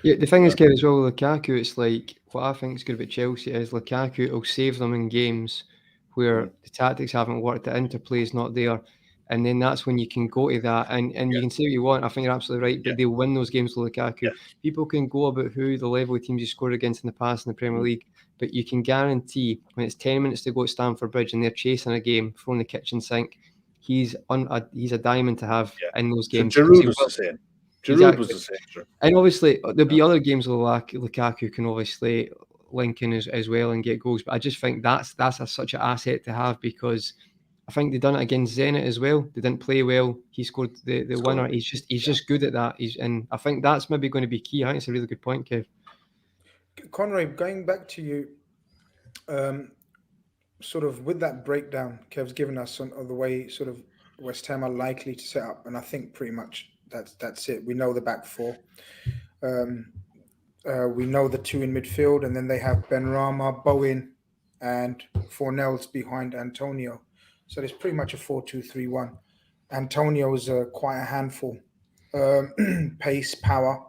Yeah, the thing is, Kev, as well, Lukaku, it's like, what I think is good about Chelsea is Lukaku will save them in games where the tactics haven't worked, the interplay is not there, and then that's when you can go to that, and you can say what you want. I think you're absolutely right, but they'll win those games with Lukaku. People can go about who the level of teams you scored against in the past in the Premier League, but you can guarantee when it's 10 minutes to go at Stamford Bridge and they're chasing a game from the kitchen sink, he's a diamond to have in those games. So Giroud was the same. Giroud was the same. Sure. And obviously, there'll be other games where Lukaku can obviously link in as well and get goals. But I just think that's such an asset to have, because I think they done it against Zenit as well. They didn't play well. He scored the winner. He's just good at that. And I think that's maybe going to be key. I think it's a really good point, Kev. Conroy, going back to you, sort of with that breakdown Kev's given us on the way sort of West Ham are likely to set up, and I think pretty much that's it. We know the back 4. We know the 2 in midfield, and then they have Benrahma, Bowen, and Fornells behind Antonio. So there's pretty much a 4-2-3-1. Antonio is quite a handful. Pace, power.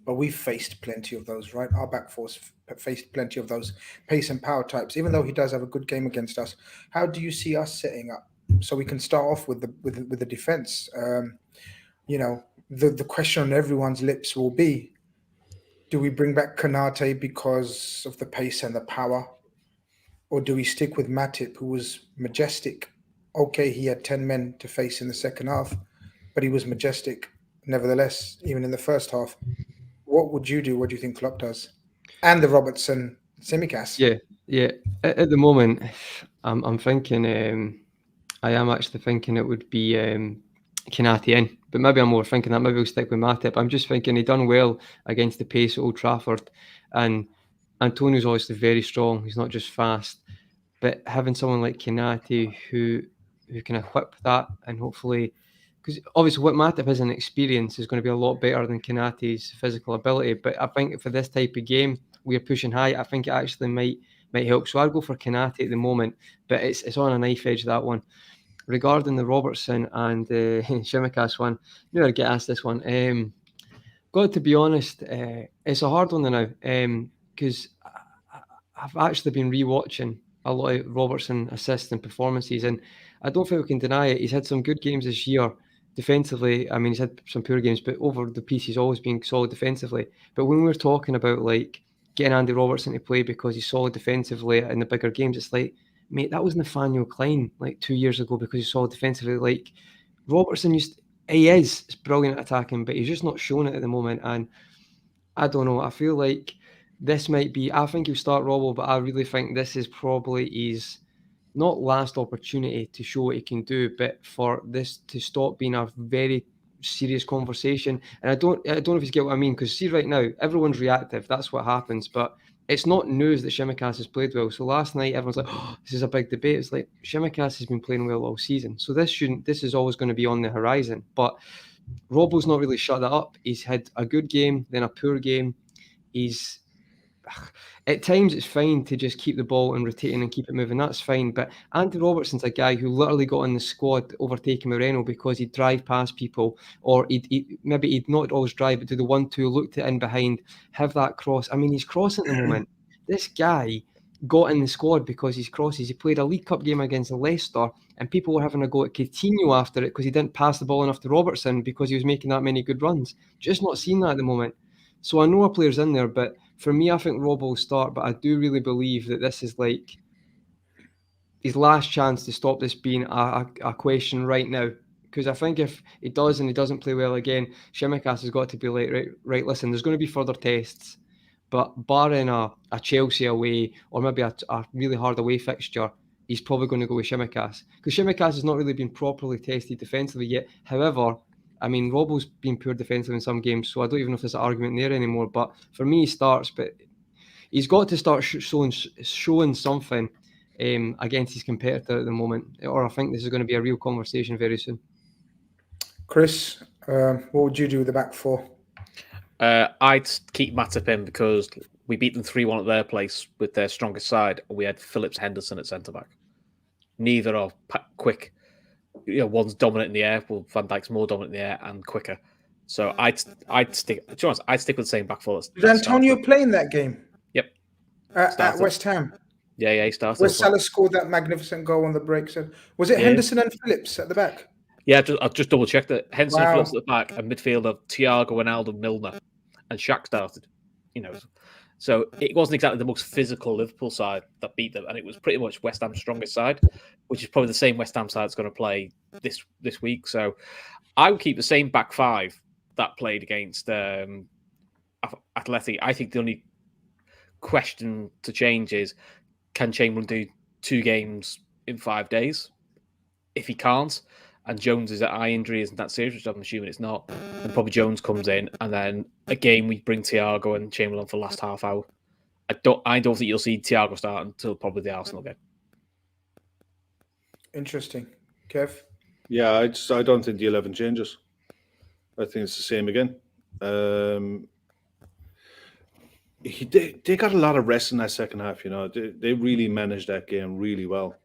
But we've faced plenty of those, right? Our back four's faced plenty of those pace and power types, even though he does have a good game against us. How do you see us setting up? So we can start off with the defense. You know, the question on everyone's lips will be, do we bring back Khanage because of the pace and the power? Or do we stick with Matip, who was majestic? Okay, he had 10 men to face in the second half, but he was majestic nevertheless, even in the first half. What would you do? What do you think Klopp does? And the Robertson Tsimikas. Yeah. At the moment, I'm thinking, I am actually thinking it would be Khanage in, but maybe I'm more thinking that maybe we'll stick with Matip. I'm just thinking he done well against the pace at Old Trafford, and Antonio's obviously very strong. He's not just fast. but having someone like Khanage who can equip that and hopefully, because obviously what Matip has an experience is going to be a lot better than Kanate's physical ability. But I think for this type of game, we're pushing high. I think it actually might help. So I'll go for Khanage at the moment, but it's on a knife edge, that one. Regarding the Robertson and Tsimikas one, you know, I get asked this one. Got to be honest, it's a hard one now because I've actually been rewatching a lot of Robertson assists and performances, and I don't think we can deny it. He's had some good games this year defensively. I mean, he's had some poor games, but over the piece, he's always been solid defensively. But when we're talking about like getting Andy Robertson to play because he's solid defensively in the bigger games, it's like, mate, that was Nathaniel Klein like 2 years ago because he's solid defensively. Like Robertson he is brilliant at attacking, but he's just not showing it at the moment. And I don't know. I feel like this might be. I think he'll start Robbo, but I really think this is probably his not last opportunity to show what he can do, but for this to stop being a very serious conversation. And I don't know if you get what I mean, because see right now everyone's reactive. That's what happens, but it's not news that Tsimikas has played well. So last night everyone's like, "Oh, this is a big debate." It's like Tsimikas has been playing well all season, so this is always going to be on the horizon. But Robbo's not really shut that up. He's had a good game, then a poor game. He's at times it's fine to just keep the ball and rotating and keep it moving. That's fine. But Andy Robertson's a guy who literally got in the squad overtaking Moreno because he'd drive past people, or he'd not always drive, but do the 1-2, looked it in behind, have that cross. I mean, he's crossing at the moment. This guy got in the squad because he's crosses. He played a League Cup game against Leicester, and people were having a go at Coutinho after it because he didn't pass the ball enough to Robertson because he was making that many good runs. Just not seeing that at the moment. So I know a player's in there, but for me, I think Rob will start. But I do really believe that this is like his last chance to stop this being a question right now. Because I think if he does and he doesn't play well again, Tsimikas has got to be like, right, listen, there's going to be further tests. But barring a Chelsea away or maybe a really hard away fixture, he's probably going to go with Tsimikas. Because Tsimikas has not really been properly tested defensively yet. However, I mean, Robbo's been poor defensively in some games, so I don't even know if there's an argument there anymore. But for me, he starts, but he's got to start showing something against his competitor at the moment, or I think this is going to be a real conversation very soon. Chris, what would you do with the back four? I'd keep Matip in because we beat them 3-1 at their place with their strongest side, and we had Phillips Henderson at centre back. Neither are quick. You know, one's dominant in the air. Well, Van Dijk's more dominant in the air and quicker. So I'd stick. To be honest, I'd stick with the same back four. Did Antonio play in that game? Yep. At West Ham. Yeah, he started. Where Salah scored that magnificent goal on the break. So was it Henderson and Phillips at the back? Yeah, I've just double checked that. Henderson and Phillips at the back, and midfielder Thiago, Wijnaldum, Milner, and Shaq started. You know, so it wasn't exactly the most physical Liverpool side that beat them, and it was pretty much West Ham's strongest side, which is probably the same West Ham side that's going to play this week. So I would keep the same back five that played against Atleti. I think the only question to change is, can Chamberlain do 2 games in 5 days? If he can't, and Jones is at eye injury, isn't that serious, which I'm assuming it's not, then probably Jones comes in, and then again we bring Thiago and Chamberlain for the last half hour. I don't think you'll see Thiago start until probably the Arsenal game. Interesting. Kev? Yeah, I don't think the 11 changes. I think it's the same again. They got a lot of rest in that second half, you know. They really managed that game really well.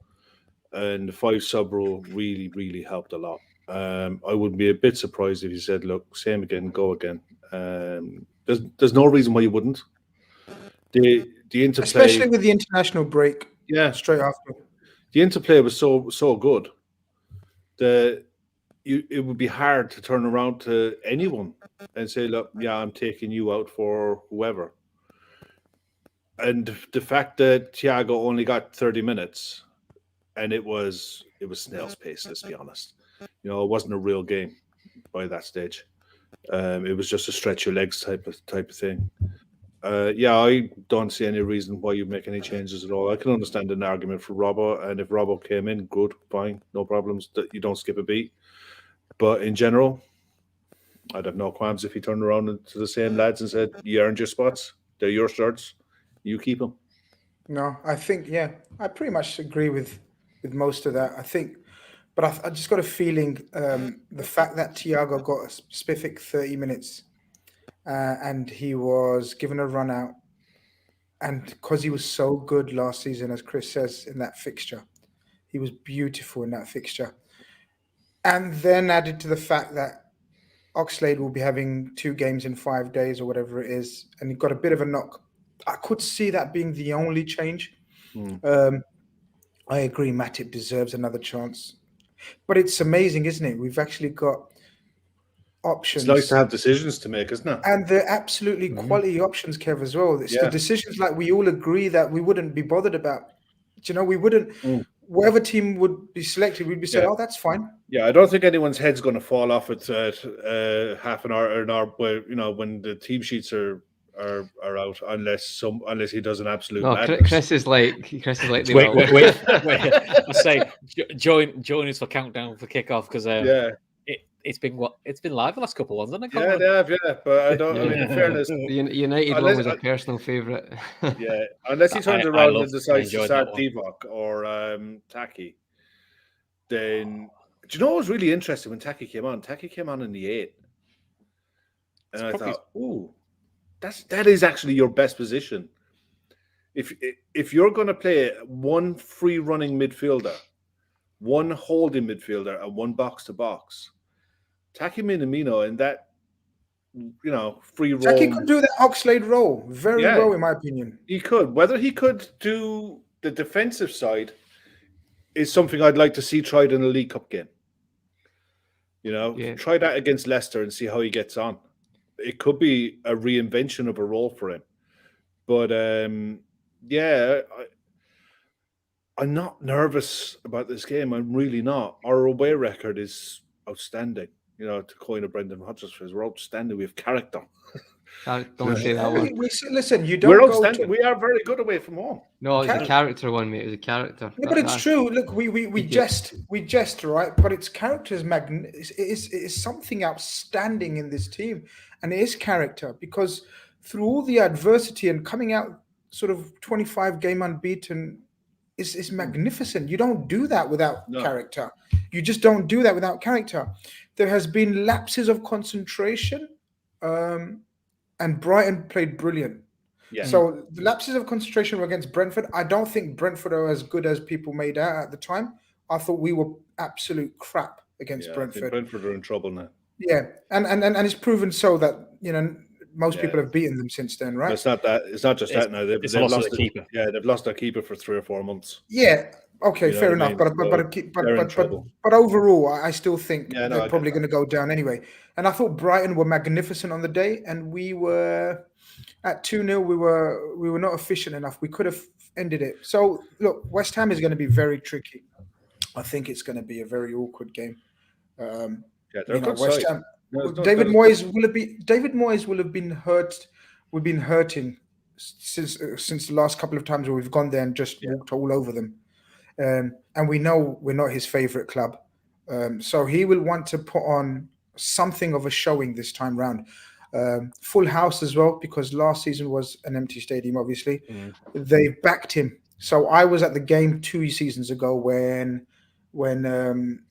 And the 5 sub rule really, really helped a lot. I would be a bit surprised if you said, look, same again, go again. There's no reason why you wouldn't. The interplay, especially with the international break, straight after. The interplay was so good that it would be hard to turn around to anyone and say, look, yeah, I'm taking you out for whoever. And the fact that Thiago only got 30 minutes and it was snail's pace, let's be honest. You know, it wasn't a real game by that stage. It was just a stretch your legs type of thing. I don't see any reason why you make any changes at all. I can understand an argument for Robbo, and if Robbo came in, good, fine, no problems. That you don't skip a beat. But in general, I'd have no qualms if he turned around to the same lads and said, "You earned your spots. They're your starts. You keep them." No, I think I pretty much agree with most of that. I think, but I just got a feeling the fact that Thiago got a specific 30 minutes and he was given a run out, and because he was so good last season, as Chris says, in that fixture, he was beautiful in that fixture, and then added to the fact that Oxlade will be having 2 games in 5 days or whatever it is, and he got a bit of a knock. I could see that being the only change. I agree, Matip deserves another chance. But it's amazing, isn't it? We've actually got options. It's nice to have decisions to make, isn't it? And they're absolutely quality options, Kev, as well. It's the decisions like we all agree that we wouldn't be bothered about. Do you know, we wouldn't, whatever team would be selected, we'd be saying, oh, that's fine. Yeah, I don't think anyone's head's going to fall off at half an hour or an hour, when the team sheets are out, unless he does an absolute. No, madness. Chris is like wait. I say join us for countdown for kickoff because it's been live the last couple of ones, hasn't it? They have, but I don't. I mean, in fairness, the United one was a personal favourite. Unless he turns around and decides to start Divock or Taki, then do you know what was really interesting when Taki came on? Taki came on in the 8th, and I thought, ooh. That is actually your best position. If you're going to play one free running midfielder, one holding midfielder, and one box to box, Taki Minamino in that free roll. Taki could do that Oxlade role very well, in my opinion. He could. Whether he could do the defensive side is something I'd like to see tried in a League Cup game. Try that against Leicester and see how he gets on. It could be a reinvention of a role for him. But, I'm not nervous about this game. I'm really not. Our away record is outstanding. To coin a Brendan Rodgers phrase, we're outstanding. We have character. Don't say that one. Listen, you don't. We're outstanding. We are very good away from home. No, it's a character one, mate. It's a character. No, but it's true. Look, we jest, right? But its character is it is something outstanding in this team, and it is character because through all the adversity and coming out sort of 25 game unbeaten is magnificent. You don't do that without character. You just don't do that without character. There has been lapses of concentration. And Brighton played brilliant. Yeah. So the lapses of concentration were against Brentford. I don't think Brentford are as good as people made out at the time. I thought we were absolute crap against Brentford. I think Brentford are in trouble now. Yeah, and it's proven so that most people have beaten them since then, right? But it's not that. It's not just that now. They've lost their keeper. Yeah, they've lost their keeper for 3 or 4 months. Yeah. Okay, fair enough. But overall, I still think they're probably going to go down anyway. And I thought Brighton were magnificent on the day, and we were at 2-0. We were not efficient enough. We could have ended it. So look, West Ham is going to be very tricky. I think it's going to be a very awkward game. West Ham. David Moyes will have been hurt. We've been hurting since the last couple of times where we've gone there and just walked all over them. And we know we're not his favourite club. So he will want to put on something of a showing this time round. Full house as well, because last season was an empty stadium, obviously. They backed him. So I was at the game 2 seasons ago when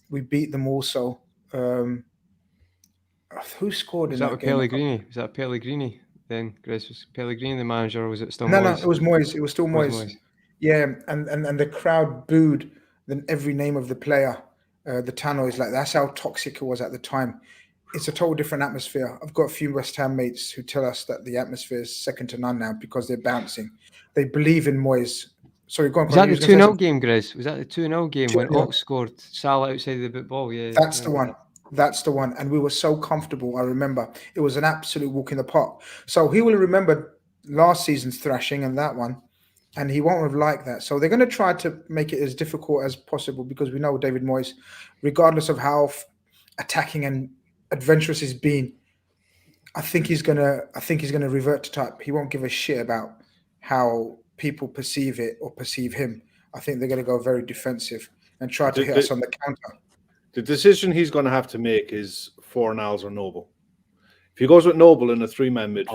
we beat them also. Who scored in that game? Was that Pellegrini then? Grizz, was Pellegrini the manager, or was it still Moyes? No, it was Moyes. It was still Moyes. Yeah, and the crowd booed every name of the player. The Tannoys, like that's how toxic it was at the time. It's a total different atmosphere. I've got a few West Ham mates who tell us that the atmosphere is second to none now because they're bouncing. They believe in Moyes. Sorry, go on. Was that the 2-0 game, Grizz? Was that the 2-0 game when Ox scored Salah outside of the bit ball? Yeah, that's the one. That's the one. And we were so comfortable, I remember. It was an absolute walk in the park. So he will remember last season's thrashing and that one, and he won't have liked that. So they're going to try to make it as difficult as possible because we know David Moyes, regardless of how attacking and adventurous he's been, I think he's gonna revert to type. He won't give a shit about how people perceive it or perceive him. I think they're going to go very defensive and try to hit us on the counter. The decision he's going to have to make is Fornals or Noble. If he goes with Noble in a 3-man midfield,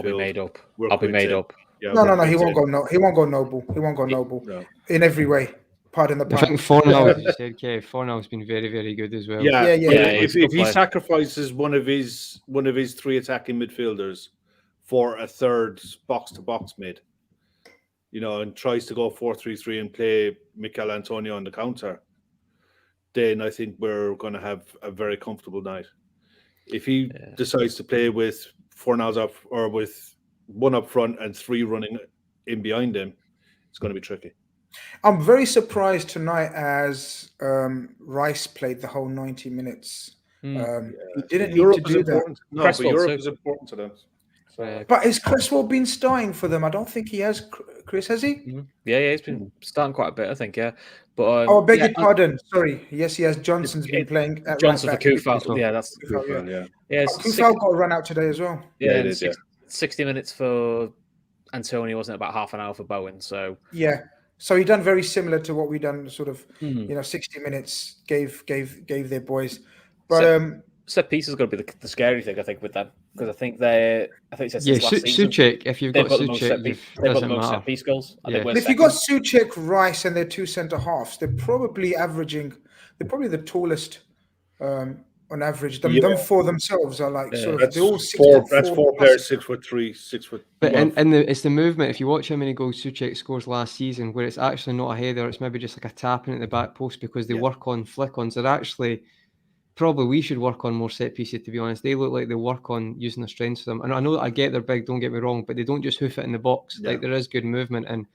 I'll be made up. Yeah, No. He won't go. No, he won't go noble. He won't go noble in every way. Pardon the I pun. think Fornal, as you said, Kev, Fornal's been very, very good as well. Yeah. he's a If good he player. sacrifices one of his 3 attacking midfielders for a third box-to-box mid, and tries to go 4-3-3 and play Mikel Antonio on the counter, then I think we're going to have a very comfortable night. If he decides to play with Fornals up or with one up front and 3 running in behind him, it's going to be tricky. I'm very surprised tonight as Rice played the whole 90 minutes. He didn't need to do that. No, but Europe is important to them. So. But has Cresswell been starting for them? I don't think he has. Chris, has he? Yeah, he's been starting quite a bit, I think. Yeah, but I beg your pardon. Sorry. Yes, he has. Johnson's been playing. At Johnson right for back. Kufal. Yeah, that's Kufal. Yeah, Kufal got a run out today as well. Yeah, 60 minutes for Antonio, wasn't it? About half an hour for Bowen. So yeah. So he done very similar to what we done. Sort of, 60 minutes gave their boys. But set piece is going to be the scary thing, I think, with them, because I think it's last season. Suchek. If you've got Suchek, they've got the most set piece goals. I think but if you got Suchek, Rice, and their 2 centre halves, they're probably the tallest on average. Them four themselves are like sort of. They're all 6'4". That's 4 players, 6'3", 6 foot. But it's the movement. If you watch how many goals Suchek scores last season, where it's actually not a header, it's maybe just like a tapping at the back post because they work on flick-ons. They're actually. Probably we should work on more set pieces, to be honest. They look like they work on using their strengths for them. And I know that I get they're big, don't get me wrong, but they don't just hoof it in the box. Like there is good movement. And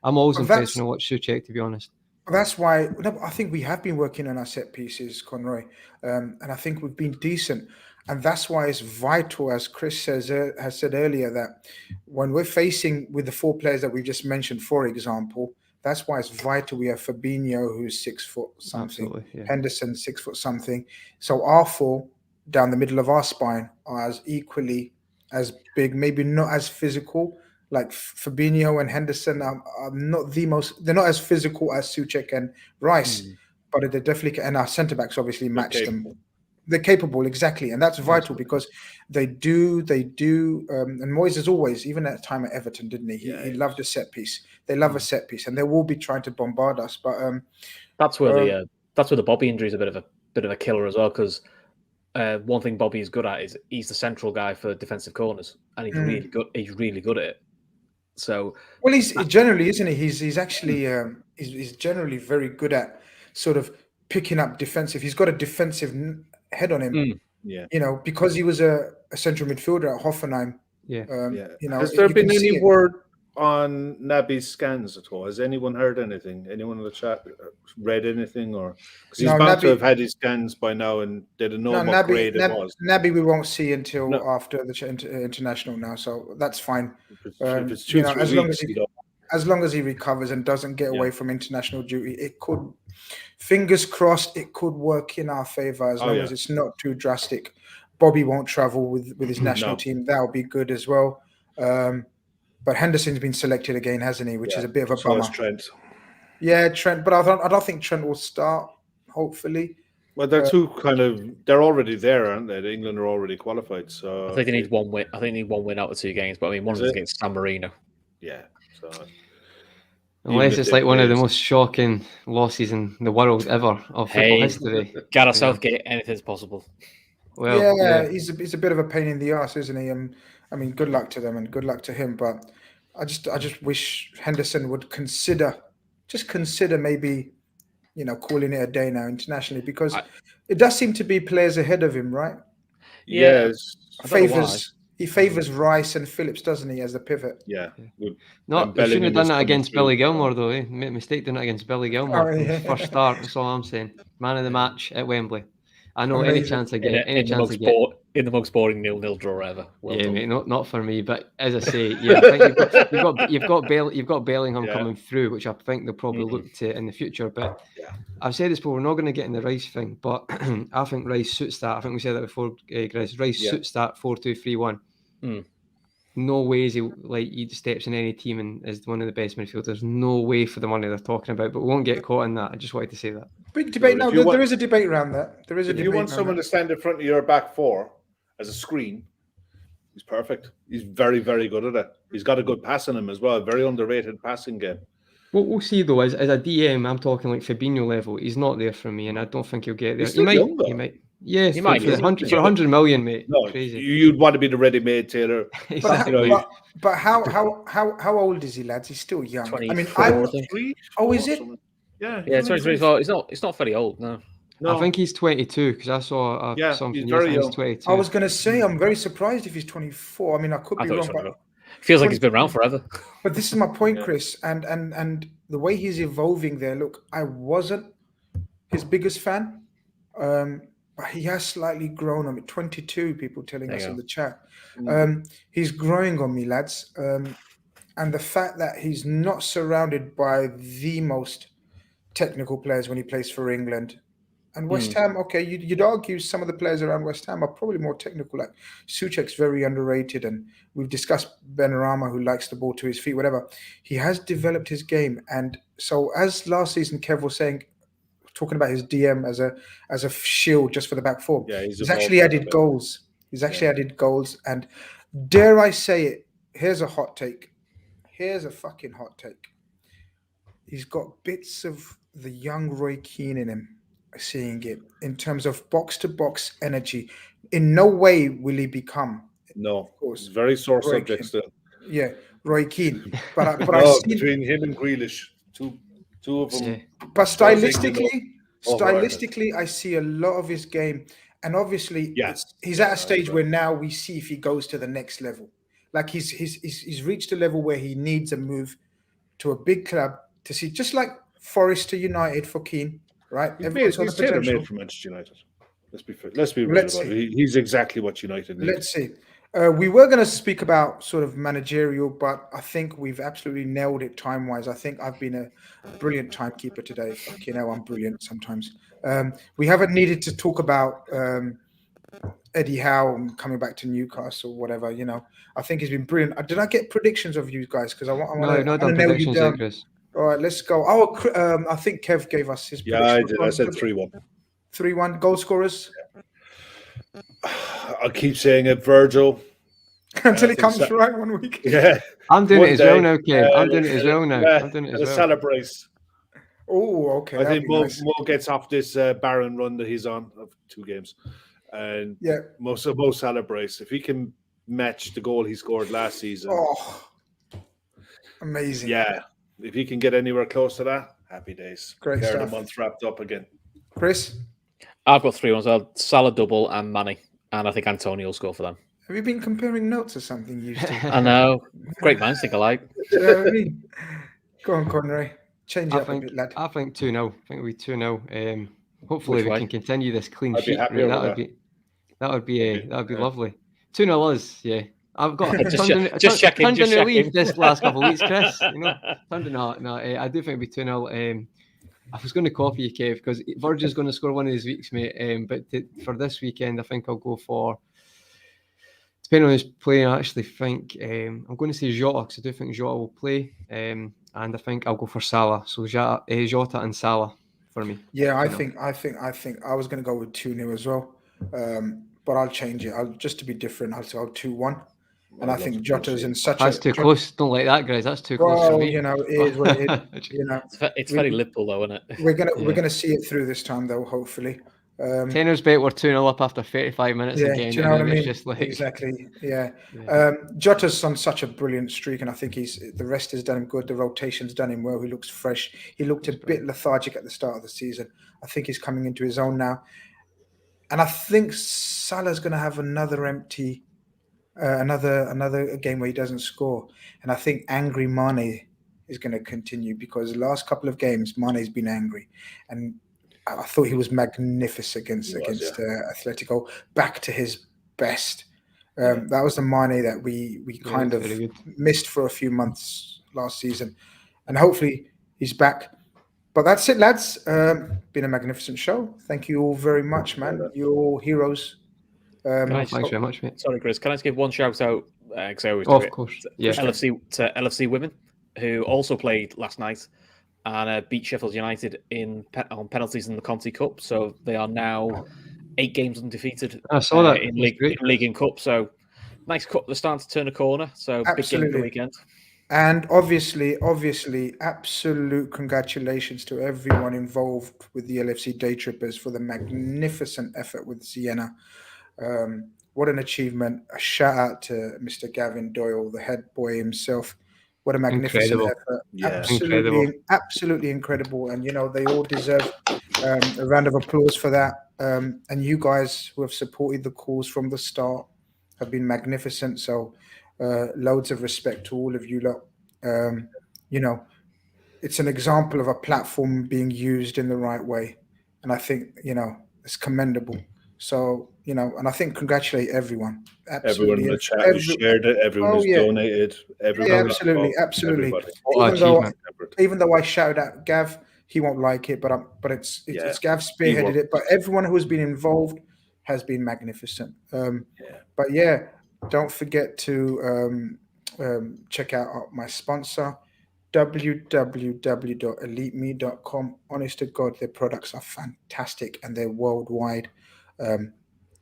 I'm always impressed when I watch Suchek, to be honest. That's why I think we have been working on our set pieces, Conroy. And I think we've been decent. And that's why it's vital, as Chris has said earlier, that when we're facing with the 4 players that we just mentioned, for example, that's why it's vital we have Fabinho, who's 6 foot something, Henderson 6 foot something. So our 4 down the middle of our spine are as equally as big, maybe not as physical. Like Fabinho and Henderson are not they're not as physical as Suchek and Rice, but they're definitely, and our centre backs obviously match them. They're capable, exactly, and that's vital because they do. And Moyes is always, even at the time at Everton, didn't he? He loved a set piece. They love a set piece, and they will be trying to bombard us. But that's where the Bobby injury is a bit of a killer as well. Because one thing Bobby is good at is he's the central guy for defensive corners, and he's really good. He's really good at it. So he's generally, isn't he? He's actually he's generally very good at sort of picking up defensive. He's got a defensive head on him. Because he was a central midfielder at Hoffenheim. Has there been any word on Naby's scans at all? Has anyone heard anything? Anyone in the chat read anything? Or because he's bound to have had his scans by now, and they don't know what grade it was. Naby we won't see until after the international now, so that's fine. If it's 2 3 weeks, as long as he recovers and doesn't get away from international duty, it could, fingers crossed, it could work in our favour as long as it's not too drastic. Bobby won't travel with his national team. That'll be good as well. But Henderson's been selected again, hasn't he? Which is a bit of a bummer. Trent. Yeah, Trent. But I don't think Trent will start, hopefully. Well, they're they're already there, aren't they? England are already qualified. So I think they need one win. I think they need one win out of 2 games. But I mean, one of them against San Marino. Yeah. So unless it's like one of the most shocking losses in the world ever of football history. Gareth Southgate, anything's possible. Well, he's a bit of a pain in the ass, isn't he? I mean, good luck to them and good luck to him. But I just wish Henderson would consider maybe, calling it a day now internationally, because it does seem to be players ahead of him, right? Yes. He favours Rice and Phillips, doesn't he, as the pivot? Yeah. They shouldn't have done that against Billy Gilmore, though. Made a mistake doing it against Billy Gilmore. First start, that's all I'm saying. Man of the match at Wembley. I know any chance I get. In the most boring 0-0 draw ever. Mate, not for me. But as I say, I think you've got Bellingham coming through, which I think they'll probably look to in the future. But I've said this before, we're not going to get in the Rice thing, but I think Rice suits that. I think we said that before, Grizz. Rice suits that 4-2-3-1. No way is he steps in any team and is one of the best midfielders. No way for the money they're talking about, but we won't get caught in that. I just wanted to say that. Big debate. No, there is a debate around that. There is a debate. If you want someone to stand in front of your back 4 as a screen, He's perfect. He's very, very good at it. He's got a good pass in him as well. Very underrated passing game. What we'll see though is as a DM, I'm talking like Fabinho level. He's not there for me, and I don't think he'll get there. He's still young, though. He might. Yes, He for, might, for, yeah. 100 million, mate. No, Crazy. you'd want to be the ready-made Taylor. Exactly. But how old is he, lads? He's still young. I mean, 24, I'm. I think. Oh, is it? Yeah, Yeah, 2024. It's not very old, no. No, I think he's 22 because I saw Yeah, something. he's very He's young. 22. I was going to say I'm very surprised if he's 24. I mean, I could I be thought he was wrong, but 21. Feels like he's been around forever. But this is my point, Yeah. Chris, and the way he's evolving there. Look, I wasn't his biggest fan, but he has slightly grown on me. 22 people telling There us you in go. the chat. Mm. He's growing on me, lads. And the fact that he's not surrounded by the most technical players when he plays for England. And West Ham, okay, you'd argue some of the players around West Ham are probably more technical. Like Souček's very underrated, and we've discussed Benrahma, who likes the ball to his feet, whatever. He has developed his game, and so as last season, Kev was saying, talking about his DM as a shield just for the back four. Yeah, He's actually evolved a added bit. goals. He's actually added goals, and dare I say it? Here's a hot take. Here's a fucking hot take. He's got bits of the young Roy Keane in him. Seeing it in terms of box to box energy. In no way will he become, No, of course, it's very sore Roy subject Keane. still. Yeah, Roy Keane. But I've No, seen, between him and Grealish, two of them. Yeah. but stylistically, stylistically, I see a lot of his game, and obviously, Yeah. he's at a stage where now we see if he goes to the next level. Like he's reached a level where he needs a move to a big club to see, just like Forest to United for Keane. Right, everyone saw the He's tailor potential. made for Manchester United. Let's be real Let's about it. He's exactly what United need. Let's see. We were going to speak about sort of managerial, but I think we've absolutely nailed it time-wise. I think I've been a brilliant timekeeper today. You know, I'm brilliant sometimes. We haven't needed to talk about Eddie Howe coming back to Newcastle or whatever. You know, I think he's been brilliant. Did I get predictions of you guys? Because I want No, to not done nail you predictions down. yet, Chris. All right, let's go. Oh, I think Kev gave us his Yeah, I prediction. did. I said 3-1. 3-1 goal scorers I'll keep saying it, Virgil. until I it think comes so. right 1 week. Yeah. I'm doing One it as well day, now, Kev. I'm doing it as well now. Yeah, I'm doing it and as a well. celebrate. Oh, okay. I that'd think be nice. Mo gets off this barren run that he's on of 2 games, and Yeah. Mo celebrates if he can match the goal he scored last season. Oh, amazing. Yeah, if he can get anywhere close to that, happy days. Great There, the stuff. month's wrapped up again. Chris, I've got 3 ones. Salah double and Manny. And I think Antonio will score for them. have you been comparing notes or something used to? I know. Great minds think alike. Do you know what I mean? Go on, Conroy. Change it I up a think bit, lad. I think 2-0. I think it'll be 2-0. Hopefully Which we way? can continue this clean I'd be sheet. happier Right? with That would be Yeah. lovely. 2-0 us, yeah. I've got Just checking, turned just on a checking. leaf this last couple of weeks, Chris. You know, no. I do think it'll be 2-0. I was going to copy you, Kev, because Virgil's going to score one of these weeks, mate. But for this weekend, I think I'll go for. Depending on who's playing, I actually think I'm going to say Jota because I do think Jota will play, and I think I'll go for Salah. So Jota and Salah for me. Yeah, I 2-0. think I was going to go with 2-0 as well. But I'll change it. Just to be different, I'll go 2-1. And I think Jota's in such That's a too close. Don't like that, guys. That's too close for well, me. you know, it is what it is. You know, It's very Liverpool, though, isn't it? we're gonna see it through this time, though. Hopefully. Tenors bet we're 2-0 up after 35 minutes Yeah, again. do you know what I and mean? It's just like Exactly. Yeah. Yeah. Jota's on such a brilliant streak, and I think the rest has done him good. The rotation's done him well. He looks fresh. He looked a bit lethargic at the start of the season. I think he's coming into his own now, and I think Salah's going to have another empty, another game where he doesn't score, and I think angry Mane is going to continue because the last couple of games Mane's been angry, and I thought he was magnificent against Atletico, back to his best. That was the Mane that we kind of missed for a few months last season, and hopefully he's back. But that's it, lads. Been a magnificent show. Thank you all very much, man. You're all heroes. Thanks very much, mate. Sorry, Grizz. Can I just give one shout out? Because I always do Of it. course. To Yeah. LFC Women, who also played last night and beat Sheffield United on penalties in the Conti Cup. So they are now 8 games undefeated I saw that. in League and Cup. So nice cup. They're starting to turn a corner. So big game for the weekend. And obviously, absolute congratulations to everyone involved with the LFC Daytrippers for the magnificent effort with Sienna. What an achievement. A shout out to Mr. Gavin Doyle, the head boy himself. What a magnificent effort. Yeah. Absolutely incredible. And, you know, they all deserve a round of applause for that. And you guys who have supported the cause from the start have been magnificent. So loads of respect to all of you lot. You know, it's an example of a platform being used in the right way. And I think, you know, it's commendable. So, you know, and I think congratulate everyone. Absolutely. Everyone in the chat who shared it, everyone who's donated, everyone. Absolutely. Everybody. Even though I shouted out Gav, he won't like it, but it's Gav spearheaded it. But everyone who has been involved has been magnificent. But yeah, don't forget to check out my sponsor, www.eliteme.com. Honest to God, their products are fantastic and they're worldwide.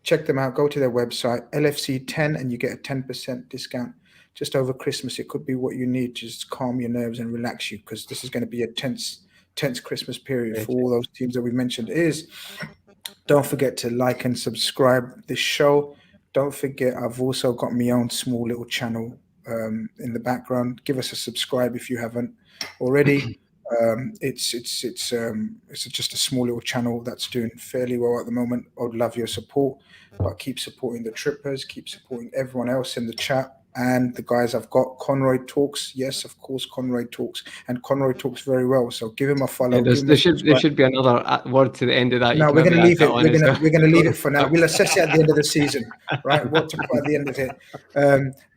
Check them out. Go to their website, LFC10, and you get a 10% discount just over Christmas. It could be what you need to just calm your nerves and relax you, because this is going to be a tense Christmas period for all those teams that we mentioned. Don't forget to like and subscribe this show. Don't forget, I've also got my own small little channel in the background. Give us a subscribe if you haven't already. It's just a small little channel that's doing fairly well at the moment. I'd love your support, but keep supporting the Trippers, keep supporting everyone else in the chat. And the guys I've got, Conroy Talks. Yes, of course, Conroy Talks. And Conroy talks very well. So give him a follow. Yeah, there should be another word to the end of that. No, we're going to leave it. We're going to leave it for now. We'll assess it at the end of the season, right? What to put at the end of it.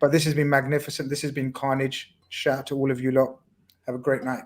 But this has been magnificent. This has been Carnage. Shout out to all of you lot. Have a great night.